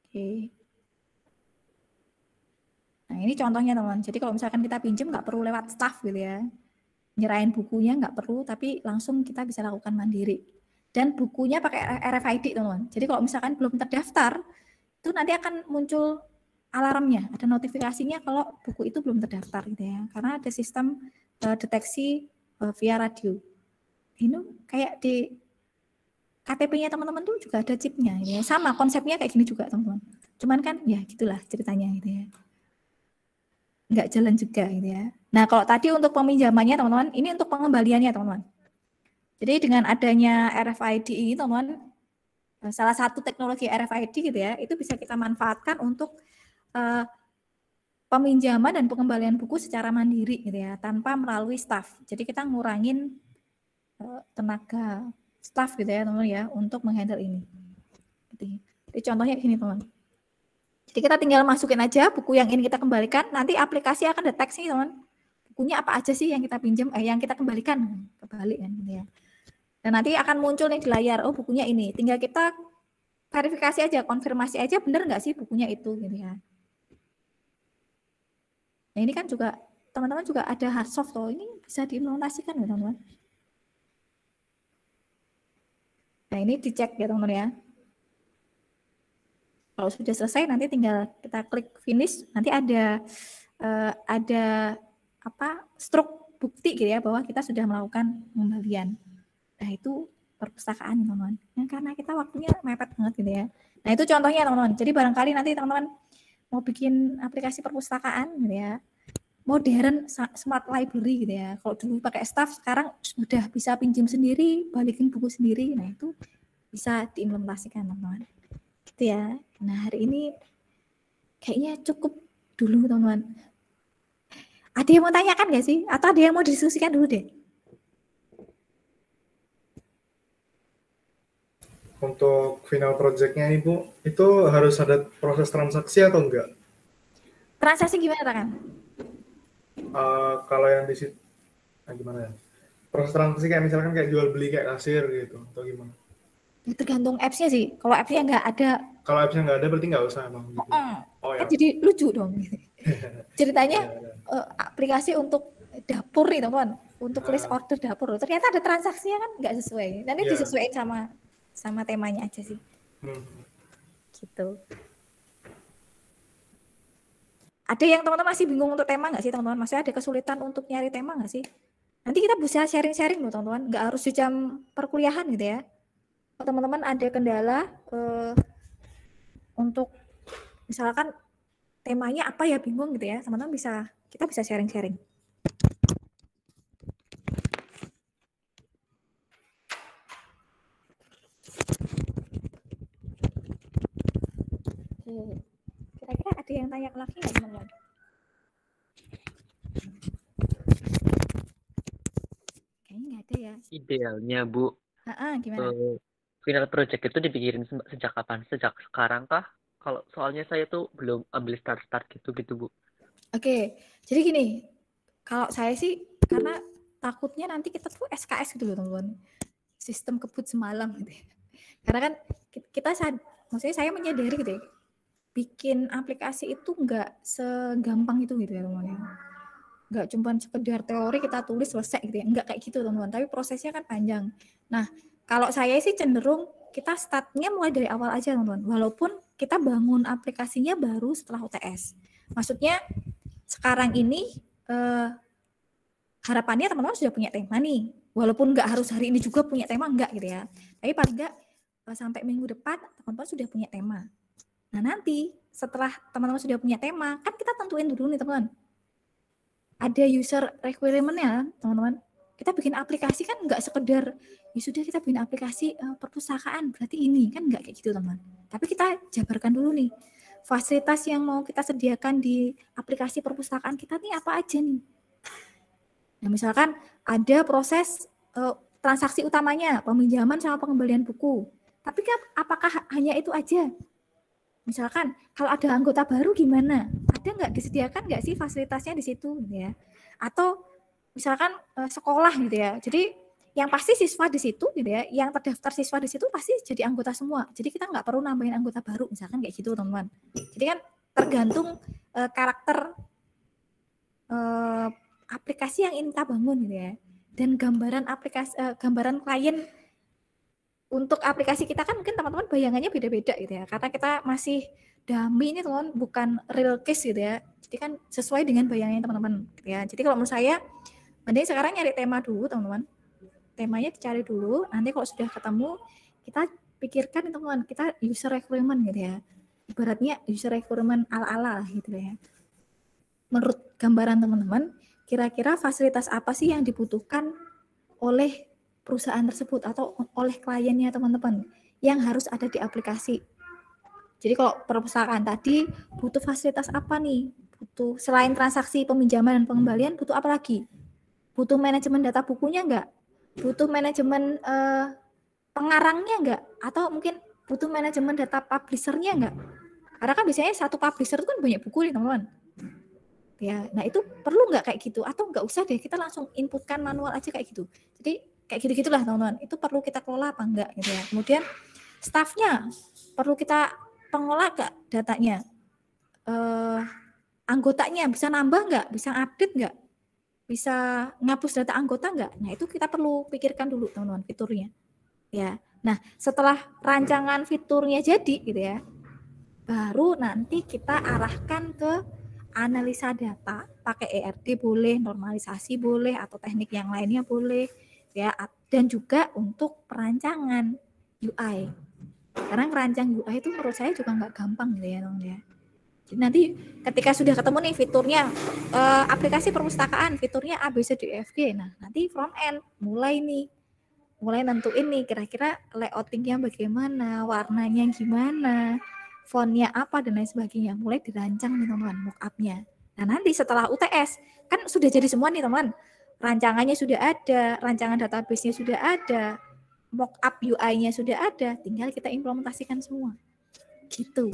Oke. Nah, ini contohnya teman. Jadi kalau misalkan kita pinjam nggak perlu lewat staff gitu ya. Nyerahin bukunya nggak perlu, tapi langsung kita bisa lakukan mandiri. Dan bukunya pakai RFID teman. Jadi kalau misalkan belum terdaftar, itu nanti akan muncul alarmnya, ada notifikasinya kalau buku itu belum terdaftar gitu ya. Karena ada sistem deteksi via radio. Ini kayak di KTP-nya teman-teman tuh juga ada chipnya ya. Sama konsepnya kayak gini juga teman-teman. Cuman kan ya gitulah ceritanya gitu ya. Nggak jalan juga gitu ya. Nah, kalau tadi untuk peminjamannya teman-teman, ini untuk pengembaliannya teman-teman. Jadi dengan adanya RFID ini teman-teman, salah satu teknologi RFID gitu ya, itu bisa kita manfaatkan untuk peminjaman dan pengembalian buku secara mandiri gitu ya, tanpa melalui staff. Jadi kita ngurangin tenaga staff gitu ya teman-teman ya, untuk menghandle ini. Jadi contohnya gini teman. Jadi kita tinggal masukin aja buku yang ingin kita kembalikan, nanti aplikasi akan deteksi teman. Bukunya apa aja sih yang kita pinjam, yang kita kembalikan, kebalik kan gitu ya. Dan nanti akan muncul nih di layar, oh bukunya ini. Tinggal kita verifikasi aja, konfirmasi aja benar nggak sih bukunya itu gitu ya. Nah ini kan juga teman-teman juga ada hard soft loh, ini bisa diimplementasikan ya teman-teman. Nah ini dicek ya teman-teman ya. Kalau sudah selesai nanti tinggal kita klik finish, nanti ada struk bukti gitu ya bahwa kita sudah melakukan pengembalian. Nah itu perpustakaan teman-teman. Nah, karena kita waktunya mepet banget gitu ya. Nah itu contohnya teman-teman. Jadi barangkali nanti teman-teman mau bikin aplikasi perpustakaan gitu ya, modern smart library gitu ya. Kalau dulu pakai staff, sekarang sudah bisa pinjam sendiri, balikin buku sendiri. Nah itu bisa diimplementasikan teman-teman. Gitu ya. Nah hari ini kayaknya cukup dulu teman-teman. Ada yang mau tanyakan nggak sih? Atau ada yang mau diskusikan dulu deh? Untuk final project-nya ini Bu, itu harus ada proses transaksi atau enggak? Transaksi gimana kan? Kalau yang di situ, gimana ya? Proses transaksi kayak misalkan kayak jual beli kayak kasir gitu, atau gimana? Ya, tergantung apps-nya sih. Kalau apps-nya nggak ada. Kalau apps-nya nggak ada berarti nggak usah emang gitu. Kan jadi lucu dong. Ceritanya aplikasi untuk dapur nih teman-teman, untuk list order dapur. Ternyata ada transaksinya kan nggak sesuai. Nanti disesuaikan sama temanya aja sih. Gitu. Ada yang teman-teman masih bingung untuk tema nggak sih teman-teman? Masih ada kesulitan untuk nyari tema nggak sih? Nanti kita bisa sharing-sharing loh teman-teman. Nggak harus di jam perkuliahan gitu ya. Kalau teman-teman ada kendala untuk misalkan temanya apa ya bingung gitu ya, teman-teman kita bisa sharing-sharing. Kira-kira ada yang tanya lagi nggak teman-teman? Kayaknya nggak ada ya. Idealnya Bu, Gimana? final project itu dipikirin sejak kapan? Sejak sekarang kah? Kalau soalnya saya tuh belum ambil start gitu Bu. Oke, jadi gini, kalau saya sih karena takutnya nanti kita tuh SKS gitu loh teman-teman, sistem kebut semalam gitu ya. Karena kan maksudnya saya menyadari gitu ya, bikin aplikasi itu nggak segampang itu gitu ya teman-teman. Nggak cuma sekedar teori kita tulis selesai gitu ya, nggak kayak gitu teman-teman, tapi prosesnya kan panjang. Nah, kalau saya sih cenderung kita startnya mulai dari awal aja teman-teman, walaupun kita bangun aplikasinya baru setelah UTS. Maksudnya sekarang ini harapannya teman-teman sudah punya tema nih, walaupun nggak harus hari ini juga punya tema, enggak gitu ya, tapi paling nggak sampai minggu depan teman-teman sudah punya tema. Nah nanti setelah teman-teman sudah punya tema, kan kita tentuin dulu nih teman-teman, ada user requirement-nya teman-teman. Kita bikin aplikasi kan nggak sekedar ya sudah kita bikin aplikasi perpustakaan berarti ini kan, nggak kayak gitu teman. Tapi kita jabarkan dulu nih fasilitas yang mau kita sediakan di aplikasi perpustakaan kita nih apa aja nih. Nah, misalkan ada proses transaksi utamanya, peminjaman sama pengembalian buku. Tapi kan apakah hanya itu aja? Misalkan kalau ada anggota baru gimana? Ada nggak disediakan nggak sih fasilitasnya di situ gitu ya? Atau misalkan sekolah gitu ya. Jadi yang pasti siswa di situ gitu ya, yang terdaftar siswa di situ pasti jadi anggota semua. Jadi kita nggak perlu nambahin anggota baru misalkan kayak gitu teman-teman. Jadi kan tergantung karakter aplikasi yang ingin kita bangun gitu ya. Dan gambaran aplikasi gambaran klien untuk aplikasi kita kan mungkin teman-teman bayangannya beda-beda gitu ya. Karena kita masih dummy ini teman-teman, bukan real case gitu ya. Jadi kan sesuai dengan bayangannya teman-teman gitu ya. Jadi kalau menurut saya mending sekarang nyari tema dulu teman-teman. Temanya dicari dulu, nanti kalau sudah ketemu kita pikirkan teman-teman, kita user requirement gitu ya. Ibaratnya user requirement ala-ala gitu ya. Menurut gambaran teman-teman, kira-kira fasilitas apa sih yang dibutuhkan oleh perusahaan tersebut atau oleh kliennya teman-teman yang harus ada di aplikasi. Jadi kalau perpustakaan tadi butuh fasilitas apa nih? Butuh selain transaksi peminjaman dan pengembalian, butuh apa lagi? Butuh manajemen data bukunya enggak? Butuh manajemen pengarangnya enggak? Atau mungkin butuh manajemen data publishernya enggak? Karena kan biasanya satu publisher itu kan banyak buku nih teman-teman. Ya, nah itu perlu nggak kayak gitu? Atau nggak usah deh, kita langsung inputkan manual aja kayak gitu. Jadi kayak gitu-gitulah teman-teman. Itu perlu kita kelola apa enggak gitu ya. Kemudian staffnya perlu kita pengolah nggak datanya? Anggotanya bisa nambah nggak? Bisa update nggak? Bisa ngapus data anggota nggak? Nah itu kita perlu pikirkan dulu teman-teman fiturnya. Ya, nah setelah rancangan fiturnya jadi gitu ya, baru nanti kita arahkan ke analisa data, pakai ERD boleh, normalisasi boleh, atau teknik yang lainnya boleh, ya. Dan juga untuk perancangan UI. Karena merancang UI itu menurut saya juga nggak gampang gitu ya, teman ya. Jadi nanti ketika sudah ketemu nih fiturnya, aplikasi perpustakaan, fiturnya A, B, C, D, E, F, G. Nah, nanti front end mulai nentuin nih kira-kira layoutingnya bagaimana, warnanya gimana, fontnya apa dan lain sebagainya. Mulai dirancang nih teman-teman mock-up-nya. Nah nanti setelah UTS kan sudah jadi semua nih teman. Rancangannya sudah ada, rancangan database-nya sudah ada, mock-up UI-nya sudah ada, tinggal kita implementasikan semua. Gitu.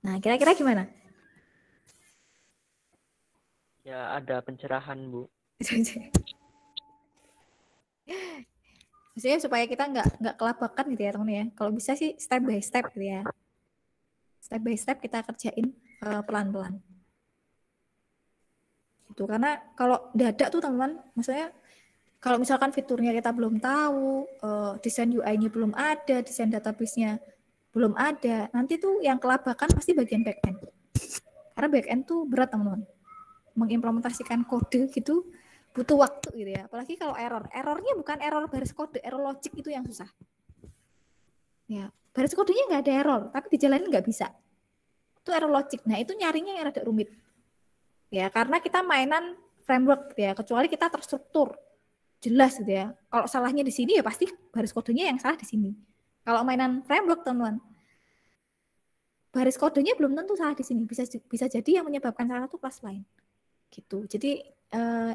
Nah kira-kira gimana? Ya ada pencerahan, Bu. Maksudnya supaya kita nggak kelabakan gitu ya teman ya. Kalau bisa sih step by step gitu ya. Step by step kita kerjain pelan-pelan. Gitu. Karena kalau dadak tuh teman-teman, maksudnya kalau misalkan fiturnya kita belum tahu, desain UI-nya belum ada, desain database-nya belum ada, nanti tuh yang kelabakan pasti bagian back end. Karena back end tuh berat teman-teman. Mengimplementasikan kode gitu butuh waktu gitu ya. Apalagi kalau errornya bukan error baris kode, error logic itu yang susah. Ya, baris kodenya nggak ada error, tapi dijalanin nggak bisa. Itu error logic. Nah itu nyarinya yang rada rumit. Ya, karena kita mainan framework gitu ya. Kecuali kita terstruktur, jelas gitu ya. Kalau salahnya di sini ya pasti baris kodenya yang salah di sini. Kalau mainan framework teman-teman, baris kodenya belum tentu salah di sini. Bisa jadi yang menyebabkan salah itu kelas lain. Gitu. Jadi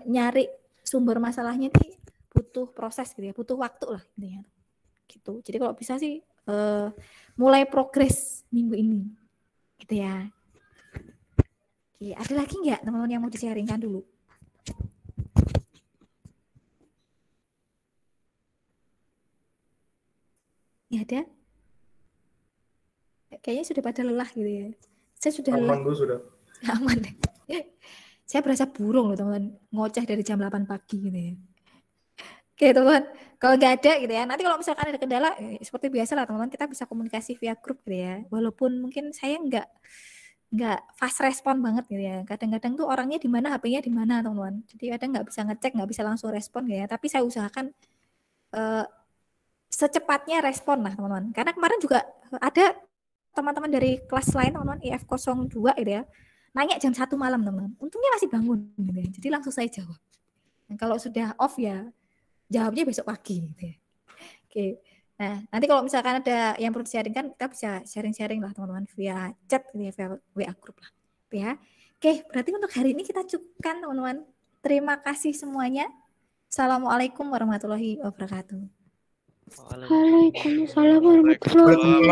nyari sumber masalahnya nih butuh proses gitu ya, butuh waktu lah intinya. Gitu. Jadi kalau bisa sih mulai progres minggu ini. Gitu ya. Oke, ada lagi nggak teman-teman yang mau di-sharingkan dulu? Ya ada? Kayaknya sudah pada lelah gitu ya. Saya sudah lelah. Aman gue sudah. Aman deh. Saya berasa burung loh teman-teman, ngoceh dari jam 8 pagi gitu ya. Oke teman-teman, kalau nggak ada gitu ya, nanti kalau misalkan ada kendala, seperti biasa lah teman-teman, kita bisa komunikasi via grup gitu ya. Walaupun mungkin saya nggak fast respon banget gitu ya. Kadang-kadang tuh orangnya di mana, HP-nya di mana teman-teman. Jadi kadang nggak bisa ngecek, nggak bisa langsung respon gitu ya. Tapi saya usahakan secepatnya respon lah teman-teman. Karena kemarin juga ada teman-teman dari kelas lain teman-teman IF02 gitu ya. Nanya jam 1 malam teman-teman. Untungnya masih bangun gitu ya. Jadi langsung saya jawab. Dan kalau sudah off ya jawabnya besok pagi gitu ya. Oke. Nah, nanti kalau misalkan ada yang perlu sharingkan, kita bisa sharing-sharing lah teman-teman via chat gitu ya, via WA group lah. Gitu ya. Oke, berarti untuk hari ini kita cukupkan teman-teman. Terima kasih semuanya. Assalamualaikum warahmatullahi wabarakatuh. Waalaikumsalam. Waalaikumsalam warahmatullahi wabarakatuh.